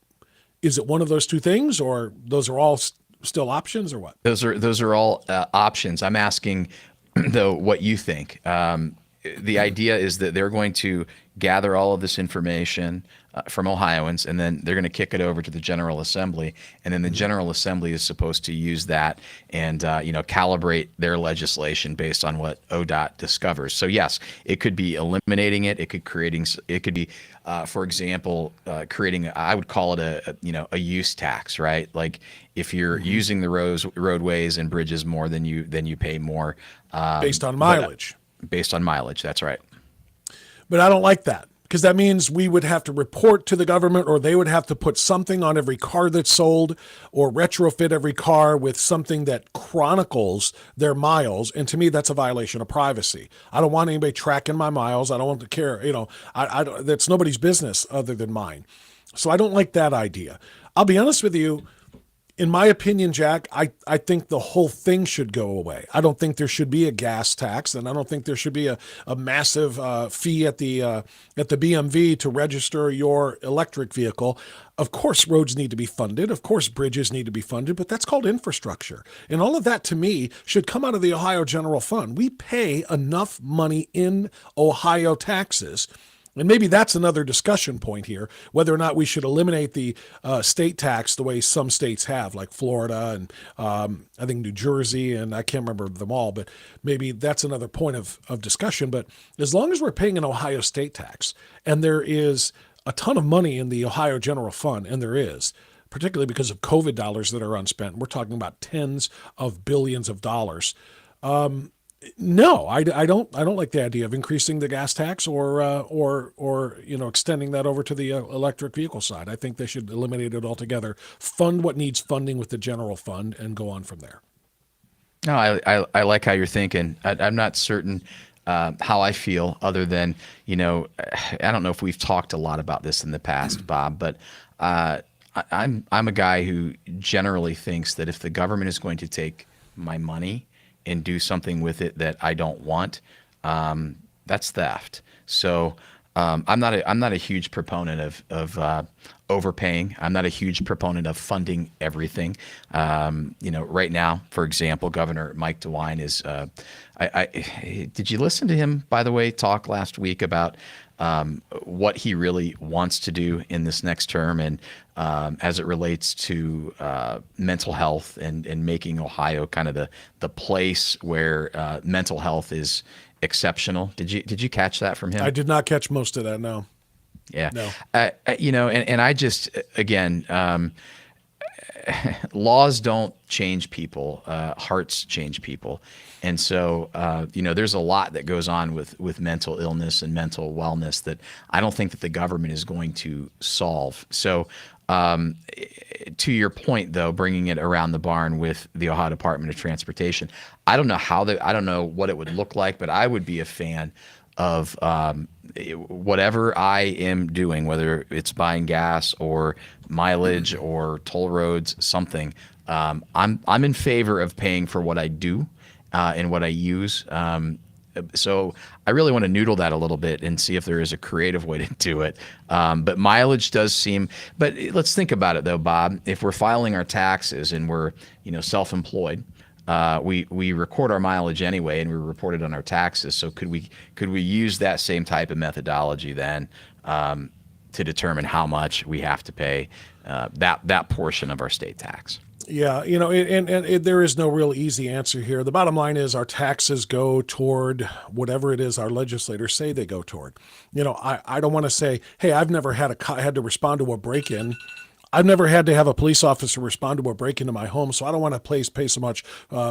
Is it one of those two things, or those are all still options, or what? Those are all options. I'm asking though what you think. The idea is that they're going to gather all of this information from Ohioans, and then they're going to kick it over to the General Assembly, and then the General Assembly is supposed to use that and calibrate their legislation based on what ODOT discovers. So yes, it could be eliminating it. It could be, for example, creating. I would call it a use tax, right? Like if you're using the roadways and bridges more than you pay more Based on but mileage. based on mileage. That's right. But I don't like that, because that means we would have to report to the government, or they would have to put something on every car that's sold, or retrofit every car with something that chronicles their miles. And to me, that's a violation of privacy. I don't want anybody tracking my miles. I don't want to care. That's nobody's business other than mine. So I don't like that idea. I'll be honest with you. In my opinion, Jack, I think the whole thing should go away. I don't think there should be a gas tax, and I don't think there should be a massive fee at the BMV to register your electric vehicle. Of course, roads need to be funded. Of course, bridges need to be funded, but that's called infrastructure. And all of that, to me, should come out of the Ohio General Fund. We pay enough money in Ohio taxes. And maybe that's another discussion point here, whether or not we should eliminate the state tax the way some states have, like Florida and I think New Jersey, and I can't remember them all, but maybe that's another point of discussion. But as long as we're paying an Ohio state tax, and there is a ton of money in the Ohio General Fund, and there is, particularly because of COVID dollars that are unspent, we're talking about tens of billions of dollars. No, I don't like the idea of increasing the gas tax or extending that over to the electric vehicle side. I think they should eliminate it altogether. Fund what needs funding with the general fund and go on from there. No, I like how you're thinking. I'm not certain how I feel, other than I don't know if we've talked a lot about this in the past, Bob, but I'm a guy who generally thinks that if the government is going to take my money and do something with it that I don't want, that's theft. So I'm not a huge proponent of overpaying. I'm not a huge proponent of funding everything. Right now, for example, Governor Mike DeWine is. Did you listen to him, by the way, talk last week about what he really wants to do in this next term, and as it relates to mental health and making Ohio kind of the place where mental health is exceptional. Did you catch that from him? I did not catch most of that. No. Yeah. No. And I just, again, laws don't change people, hearts change people. And so, there's a lot that goes on with mental illness and mental wellness that I don't think that the government is going to solve. So, to your point, though, bringing it around the barn with the Ohio Department of Transportation, I don't know what it would look like, but I would be a fan of whatever I am doing, whether it's buying gas or mileage or toll roads, something. I'm in favor of paying for what I do and what I use. So I really want to noodle that a little bit and see if there is a creative way to do it. But mileage does seem. But let's think about it, though, Bob. If we're filing our taxes and we're self-employed, we record our mileage anyway, and we report it on our taxes. So could we use that same type of methodology then to determine how much we have to pay that portion of our state tax? Yeah, there is no real easy answer here. The bottom line is our taxes go toward whatever it is our legislators say they go toward. I don't want to say, hey, I've never had to respond to a break-in. I've never had to have a police officer respond to a break into my home, so I don't want to pay so much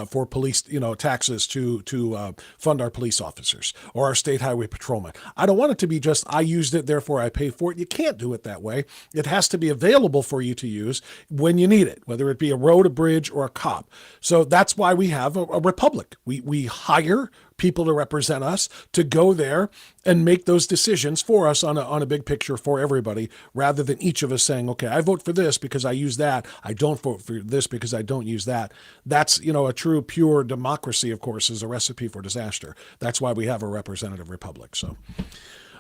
for police, taxes to fund our police officers or our state highway patrolmen. I don't want it to be just I used it, therefore I pay for it. You can't do it that way. It has to be available for you to use when you need it, whether it be a road, a bridge, or a cop. So that's why we have a republic. We hire people to represent us to go there and make those decisions for us on a big picture for everybody, rather than each of us saying, okay, I vote for this because I use that. I don't vote for this because I don't use that. That's, a true, pure democracy, of course, is a recipe for disaster. That's why we have a representative republic. So,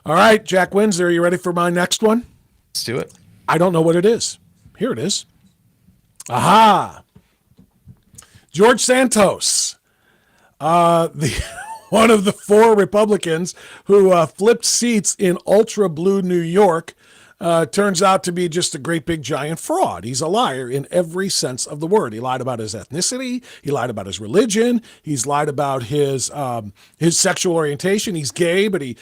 all right, Jack Windsor, are you ready for my next one? Let's do it. I don't know what it is. Here it is. Aha! George Santos. One of the 4 Republicans who flipped seats in ultra blue New York turns out to be just a great big giant fraud. He's a liar in every sense of the word. He lied about his ethnicity. He lied about his religion. He's lied about his sexual orientation. He's gay, but he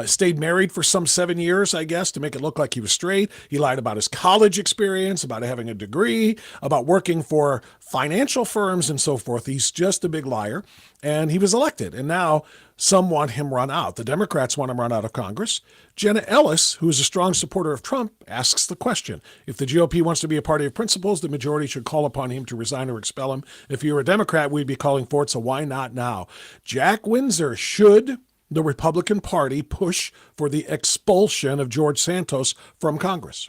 stayed married for some 7 years, I guess, to make it look like he was straight. He lied about his college experience, about having a degree, about working for financial firms and so forth. He's just a big liar. And he was elected. And now some want him run out. The Democrats want him run out of Congress. Jenna Ellis, who is a strong supporter of Trump, asks the question. If the GOP wants to be a party of principles, the majority should call upon him to resign or expel him. If you were a Democrat, we'd be calling for it, so why not now? Jack Windsor, should the Republican Party push for the expulsion of George Santos from Congress?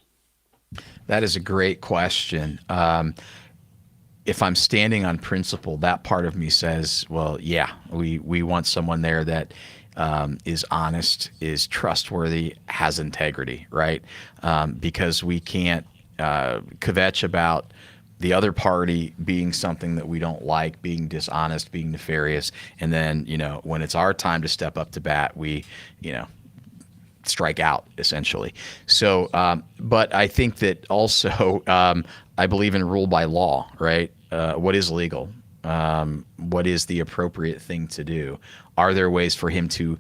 That is a great question. If I'm standing on principle, that part of me says, well, yeah, we want someone there that is honest, is trustworthy, has integrity, right? Because we can't kvetch about the other party being something that we don't like, being dishonest, being nefarious, and then, when it's our time to step up to bat, we, strike out, essentially. So, but I think that also I believe in rule by law, right? What is legal? What is the appropriate thing to do? Are there ways for him to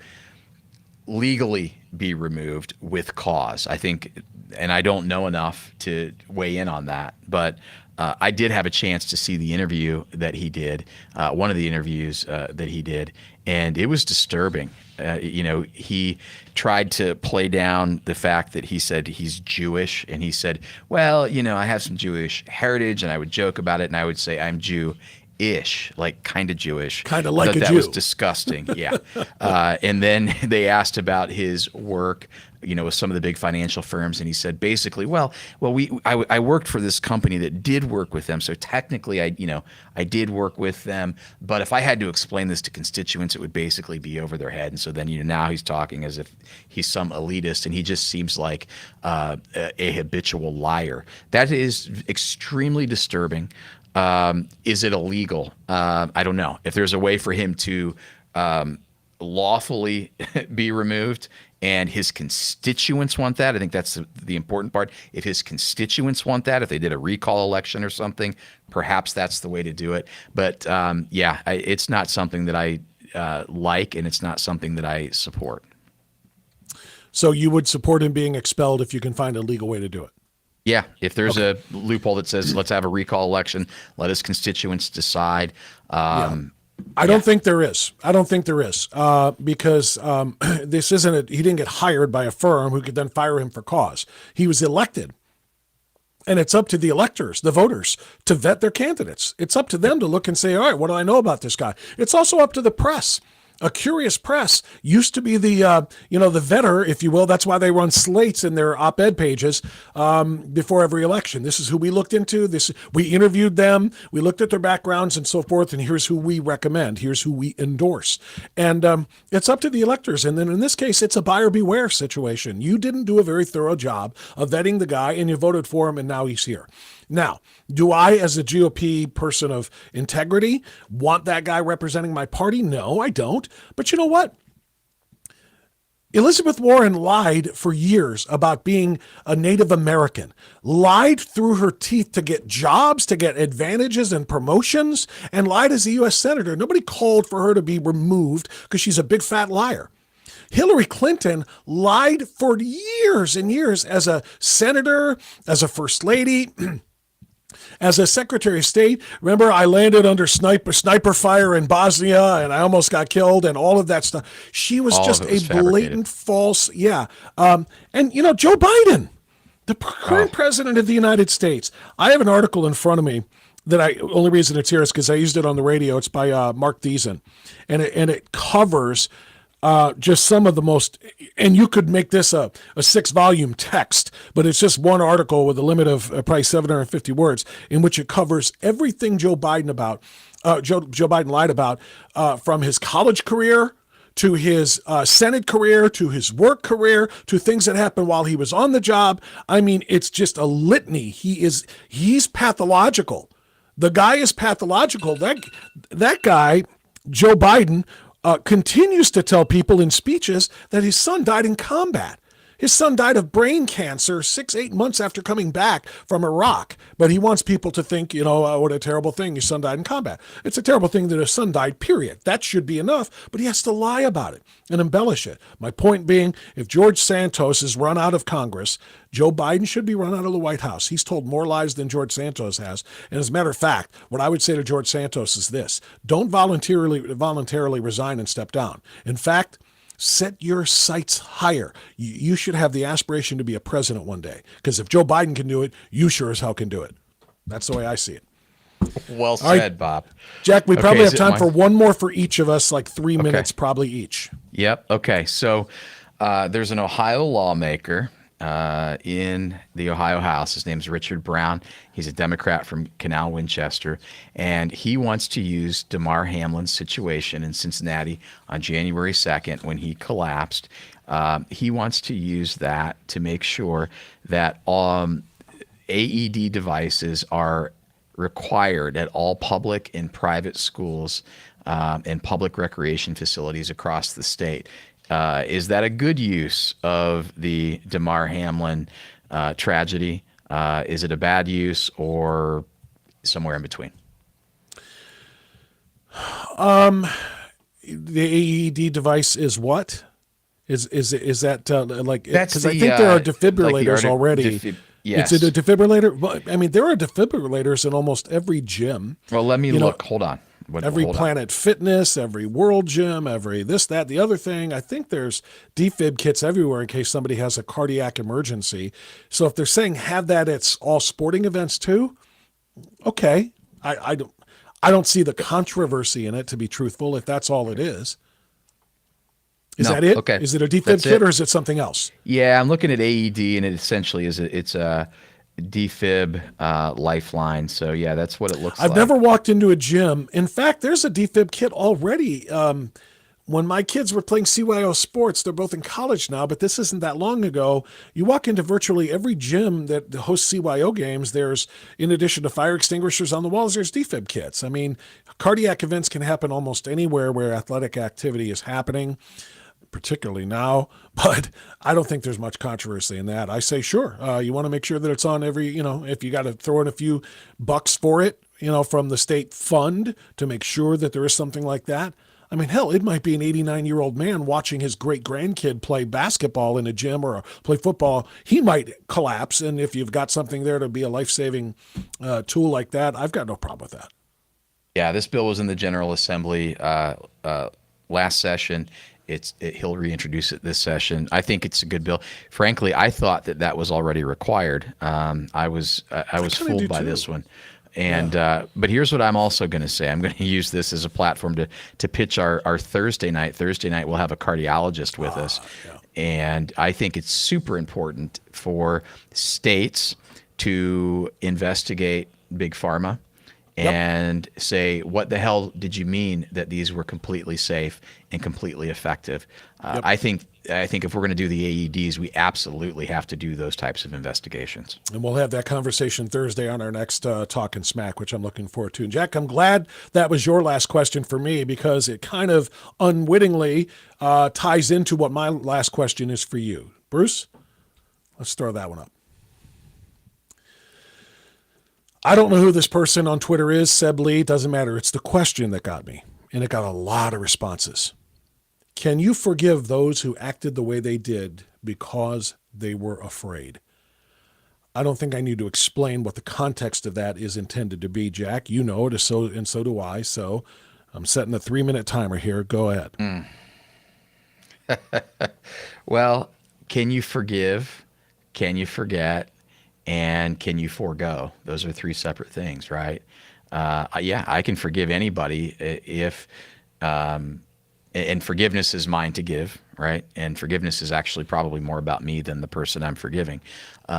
legally be removed with cause? I think, and I don't know enough to weigh in on that, but I did have a chance to see the interview that he did, one of the interviews that he did, and it was disturbing. He tried to play down the fact that he said he's Jewish, and he said, well, I have some Jewish heritage, and I would joke about it, and I would say I'm Jew-ish, like kind of Jewish. Kind of like a Jew. That was disgusting, yeah. And then they asked about his work, with some of the big financial firms, and he said basically, I worked for this company that did work with them, so technically I did work with them, but if I had to explain this to constituents, it would basically be over their head. And so then now he's talking as if he's some elitist, and he just seems like a habitual liar. That is extremely disturbing. Is it illegal? I don't know. If there's a way for him to lawfully be removed, and his constituents want that, I think that's the important part. If his constituents want that, if they did a recall election or something, perhaps that's the way to do it. But it's not something that I like, and it's not something that I support. So you would support him being expelled if you can find a legal way to do it? Yeah, if there's a loophole that says let's have a recall election, let his constituents decide. I don't think there is. Because this isn't he didn't get hired by a firm who could then fire him for cause. He was elected. And it's up to the electors, the voters, to vet their candidates. It's up to them to look and say, all right, what do I know about this guy? It's also up to the press. A curious press used to be the vetter, if you will. That's why they run slates in their op-ed pages before every election. This is who we looked into. We interviewed them. We looked at their backgrounds and so forth. And here's who we recommend. Here's who we endorse. And it's up to the electors. And then in this case, it's a buyer beware situation. You didn't do a very thorough job of vetting the guy, and you voted for him, and now he's here. Now, do I, as a GOP person of integrity, want that guy representing my party? No, I don't. But you know what? Elizabeth Warren lied for years about being a Native American, lied through her teeth to get jobs, to get advantages and promotions, and lied as a U.S. Senator. Nobody called for her to be removed because she's a big fat liar. Hillary Clinton lied for years and years as a senator, as a first lady, as a Secretary of State. Remember, I landed under sniper fire in Bosnia and I almost got killed and all of that stuff. She was All just of it was a fabricated. blatant false. Yeah. And, Joe Biden, the current president of the United States. I have an article in front of me that only reason it's here is because I used it on the radio. It's by Mark Thiessen. And it covers just some of the most, and you could make this a 6-volume text, but it's just one article with a limit of probably 750 words in which it covers everything Joe Biden lied about, from his college career to his Senate career, to his work career, to things that happened while he was on the job. I mean, it's just a litany. He's pathological. The guy is pathological. That guy, Joe Biden, continues to tell people in speeches that his son died in combat. His son died of brain cancer 6-8 months after coming back from Iraq. But he wants people to think, what a terrible thing. His son died in combat. It's a terrible thing that his son died, period. That should be enough. But he has to lie about it and embellish it. My point being, if George Santos is run out of Congress, Joe Biden should be run out of the White House. He's told more lies than George Santos has. And as a matter of fact, what I would say to George Santos is this: don't voluntarily resign and step down. In fact, set your sights higher. You should have the aspiration to be a president one day. Because if Joe Biden can do it, you sure as hell can do it. That's the way I see it. Well said, Bob. Jack, we probably have is it time mine? for one more for each of us, like 3 minutes probably each. Yep. Okay. So there's an Ohio lawmaker in the Ohio House. His name's Richard Brown. He's a Democrat from Canal, Winchester, and he wants to use Damar Hamlin's situation in Cincinnati on January 2nd when he collapsed. He wants to use that to make sure that AED devices are required at all public and private schools and public recreation facilities across the state. Is that a good use of the Damar Hamlin tragedy? Is it a bad use, or somewhere in between? The AED device is what? Is that like? That's because I think there are defibrillators like the already. Yes. Is it a defibrillator? Well, I mean, there are defibrillators in almost every gym. Well, let me look. Hold on. Every Hold on. Planet Fitness, every World Gym, every this, that, the other thing. I think there's defib kits everywhere in case somebody has a cardiac emergency. So if they're saying have that at all sporting events too, okay. I don't see the controversy in it, to be truthful, if that's all it is. Is that it? Okay. Is it a defib That's kit it. or is it something else? Yeah, I'm looking at AED, and it essentially it's a defib lifeline. So yeah, that's what it looks like. I've never walked into a gym. In fact, there's a defib kit already. When my kids were playing CYO sports, they're both in college now, but this isn't that long ago. You walk into virtually every gym that hosts CYO games, there's, in addition to fire extinguishers on the walls, there's defib kits. I mean, cardiac events can happen almost anywhere where athletic activity is happening, particularly now, but I don't think there's much controversy in that. I say, sure, you want to make sure that it's on every, if you got to throw in a few bucks for it, from the state fund to make sure that there is something like that. I mean, hell, it might be an 89-year-old man watching his great-grandkid play basketball in a gym or play football. He might collapse, and if you've got something there to be a life-saving tool like that, I've got no problem with that. Yeah, this bill was in the General Assembly last session. He'll reintroduce it this session. I think it's a good bill. Frankly, I thought that was already required. I was fooled by this one. And but here's what I'm also going to say. I'm going to use this as a platform to pitch our Thursday night. Thursday night we'll have a cardiologist with us, and I think it's super important for states to investigate big pharma and say, what the hell did you mean that these were completely safe and completely effective? I think if we're going to do the AEDs, we absolutely have to do those types of investigations. And we'll have that conversation Thursday on our next Talkin' Smack, which I'm looking forward to. And Jack, I'm glad that was your last question for me, because it kind of unwittingly ties into what my last question is for you. Bruce, let's throw that one up. I don't know who this person on Twitter is, Seb Lee, doesn't matter. It's the question that got me, and it got a lot of responses. Can you forgive those who acted the way they did because they were afraid? I don't think I need to explain what the context of that is intended to be, Jack. You know it, and so do I. So I'm setting a 3-minute timer here. Go ahead. Well, can you forgive? Can you forget? And can you forego? Those are 3 separate things, right? Yeah, I can forgive anybody if, and forgiveness is mine to give, right? And forgiveness is actually probably more about me than the person I'm forgiving.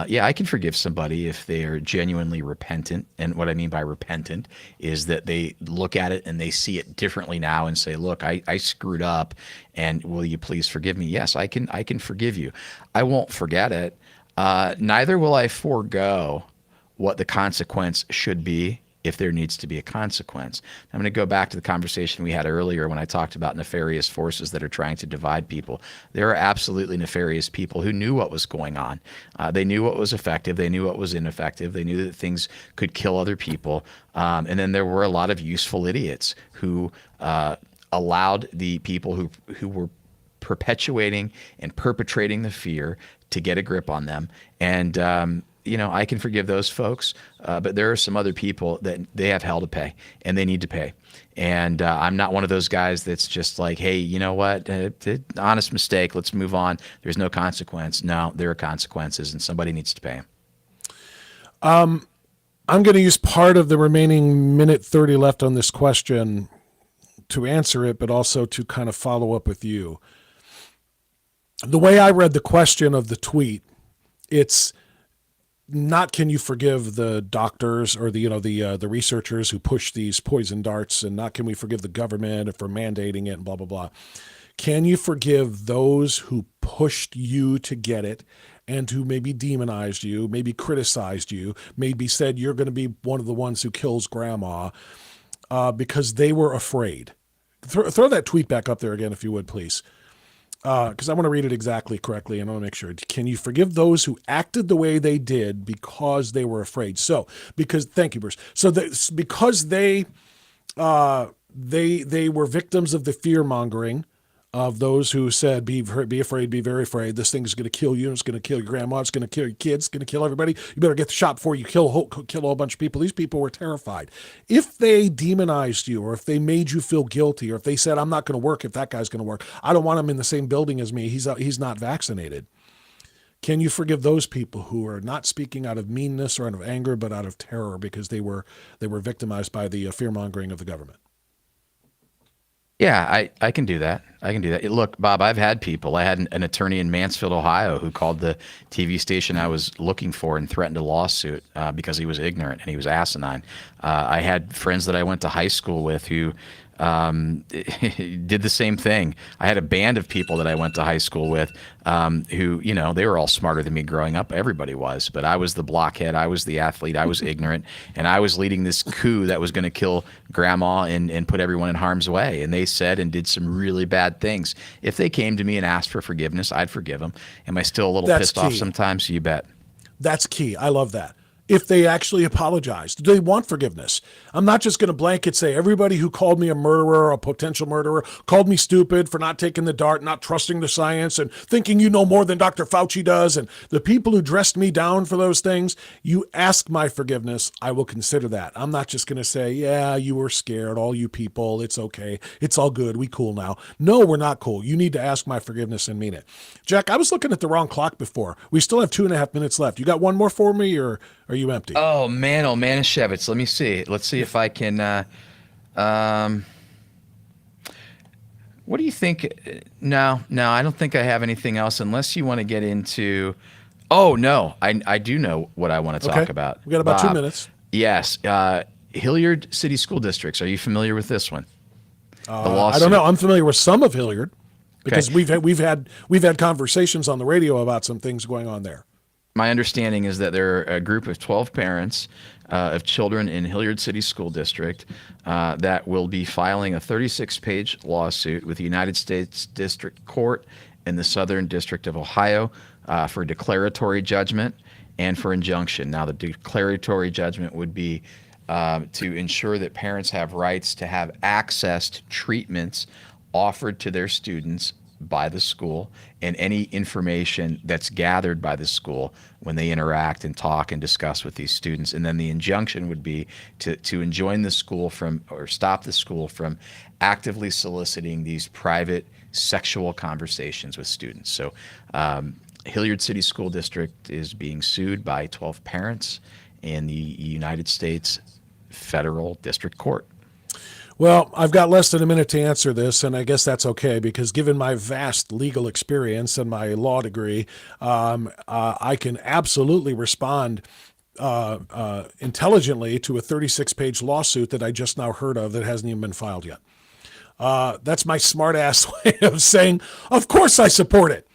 Yeah, I can forgive somebody if they are genuinely repentant. And what I mean by repentant is that they look at it and they see it differently now and say, look, I screwed up, and will you please forgive me? Yes, I can forgive you. I won't forget it. Neither will I forego what the consequence should be if there needs to be a consequence. I'm going to go back to the conversation we had earlier when I talked about nefarious forces that are trying to divide people. There are absolutely nefarious people who knew what was going on. They knew what was effective. They knew what was ineffective. They knew that things could kill other people. And then there were a lot of useful idiots who allowed the people who were perpetuating and perpetrating the fear to get a grip on them. And, I can forgive those folks, but there are some other people that they have hell to pay, and they need to pay. And I'm not one of those guys that's just like, hey, you know what, honest mistake, let's move on. There's no consequence. No, there are consequences, and somebody needs to pay them. I'm going to use part of the remaining minute 30 left on this question to answer it, but also to kind of follow up with you. The way I read the question of the tweet, it's not can you forgive the doctors or the researchers who push these poison darts, and not can we forgive the government for mandating it and blah, blah, blah. Can you forgive those who pushed you to get it and who maybe demonized you, maybe criticized you, maybe said you're going to be one of the ones who kills grandma because they were afraid? Throw that tweet back up there again, if you would, please. Because I want to read it exactly correctly, and I want to make sure. Can you forgive those who acted the way they did because they were afraid? Thank you, Bruce. So because they were victims of the fear mongering of those who said, be afraid, be very afraid. This thing is going to kill you. It's going to kill your grandma. It's going to kill your kids. It's going to kill everybody. You better get the shot before you kill a whole bunch of people. These people were terrified. If they demonized you, or if they made you feel guilty, or if they said, I'm not going to work if that guy's going to work. I don't want him in the same building as me. He's not vaccinated. Can you forgive those people who are not speaking out of meanness or out of anger, but out of terror because they were victimized by the fear-mongering of the government? Yeah, I can do that. Look, Bob, I've had people. I had an attorney in Mansfield, Ohio, who called the TV station I was looking for and threatened a lawsuit because he was ignorant and he was asinine. I had friends that I went to high school with who did the same thing. I had a band of people that I went to high school with who, they were all smarter than me growing up. Everybody was, but I was the blockhead. I was the athlete. I was ignorant, and I was leading this coup that was going to kill grandma and put everyone in harm's way. And they said and did some really bad things. If they came to me and asked for forgiveness, I'd forgive them. Am I still a little pissed off sometimes? You bet. That's key. I love that. If they actually apologize, do they want forgiveness? I'm not just going to blanket say everybody who called me a murderer, a potential murderer, called me stupid for not taking the dart, not trusting the science, and thinking you know more than Dr. Fauci does, and the people who dressed me down for those things. You ask my forgiveness, I will consider that. I'm not just going to say, yeah, you were scared, all you people, it's okay, it's all good, we cool now. No, we're not cool. You need to ask my forgiveness and mean it. Jack, I was looking at the wrong clock before. We still have 2.5 minutes left. You got one more for me, or are you empty? Oh, Manischewitz. Let me see. Let's see if I can. What do you think? No, I don't think I have anything else unless you want to get into. Oh, no, I do know what I want to talk about. We got about Bob, 2 minutes. Yes. Hilliard City School Districts. Are you familiar with this one? I don't know. I'm familiar with some of Hilliard because Okay. we've had conversations on the radio about some things going on there. My understanding is that there are a group of 12 parents of children in Hilliard City School District that will be filing a 36-page lawsuit with the United States District Court in the Southern District of Ohio for declaratory judgment and for injunction. Now, the declaratory judgment would be to ensure that parents have rights to have access to treatments offered to their students by the school and any information that's gathered by the school when they interact and talk and discuss with these students. And then the injunction would be to enjoin the school from or stop the school from actively soliciting these private sexual conversations with students. So Hilliard City School District is being sued by 12 parents in the United States Federal District Court. Well, I've got less than a minute to answer this, and I guess that's okay because given my vast legal experience and my law degree, I can absolutely respond intelligently to a 36-page lawsuit that I just now heard of that hasn't even been filed yet. That's my smart-ass way of saying, of course I support it.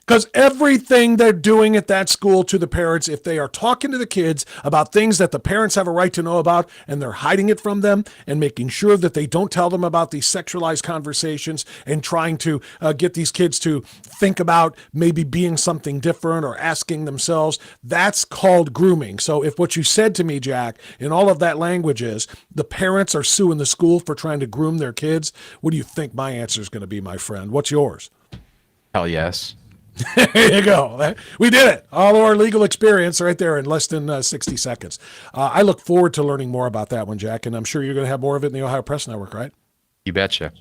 Because everything they're doing at that school to the parents, if they are talking to the kids about things that the parents have a right to know about and they're hiding it from them and making sure that they don't tell them about these sexualized conversations and trying to get these kids to think about maybe being something different or asking themselves, that's called grooming. So if what you said to me, Jack, in all of that language is the parents are suing the school for trying to groom their kids, what do you think my answer is going to be, my friend? What's yours? Hell yes. There you go. We did it. All of our legal experience right there in less than 60 seconds. I look forward to learning more about that one, Jack, and I'm sure you're going to have more of it in the Ohio Press Network, right? You betcha.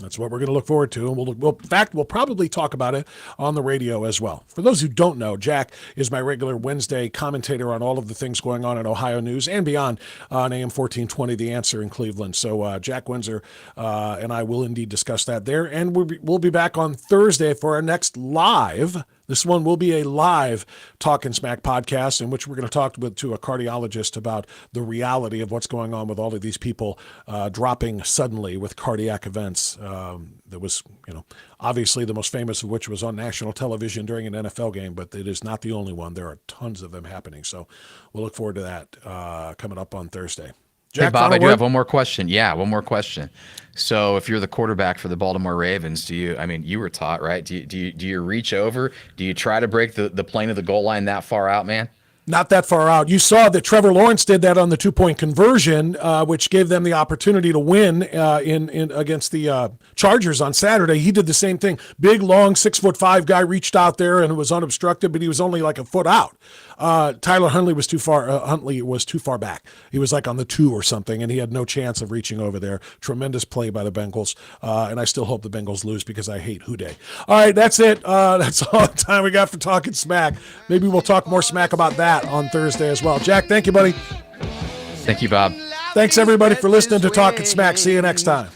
That's what we're going to look forward to. And in fact, we'll probably talk about it on the radio as well. For those who don't know, Jack is my regular Wednesday commentator on all of the things going on in Ohio news and beyond on AM 1420, The Answer in Cleveland. So Jack Windsor and I will indeed discuss that there. And we'll be back on Thursday for our next live. This one will be a live Talkin' Smack podcast in which we're going to talk to a cardiologist about the reality of what's going on with all of these people dropping suddenly with cardiac events. There was, obviously the most famous of which was on national television during an NFL game, but it is not the only one. There are tons of them happening. So we'll look forward to that coming up on Thursday. Jack, hey, Bob, I do word? have one more question. Yeah, one more question. So if you're the quarterback for the Baltimore Ravens, you were taught, right? Do you reach over? Do you try to break the plane of the goal line that far out, man? Not that far out. You saw that Trevor Lawrence did that on the 2-point conversion, which gave them the opportunity to win in against the Chargers on Saturday. He did the same thing. Big, long, 6'5" guy reached out there and it was unobstructed, but he was only like a foot out. Tyler Huntley was too far. Huntley was too far back. He was like on the 2 or something, and he had no chance of reaching over there. Tremendous play by the Bengals, and I still hope the Bengals lose because I hate Houday. All right, that's it. That's all the time we got for Talking Smack. Maybe we'll talk more smack about that on Thursday as well. Jack, thank you, buddy. Thank you, Bob. Thanks, everybody, for listening to Talking Smack. See you next time.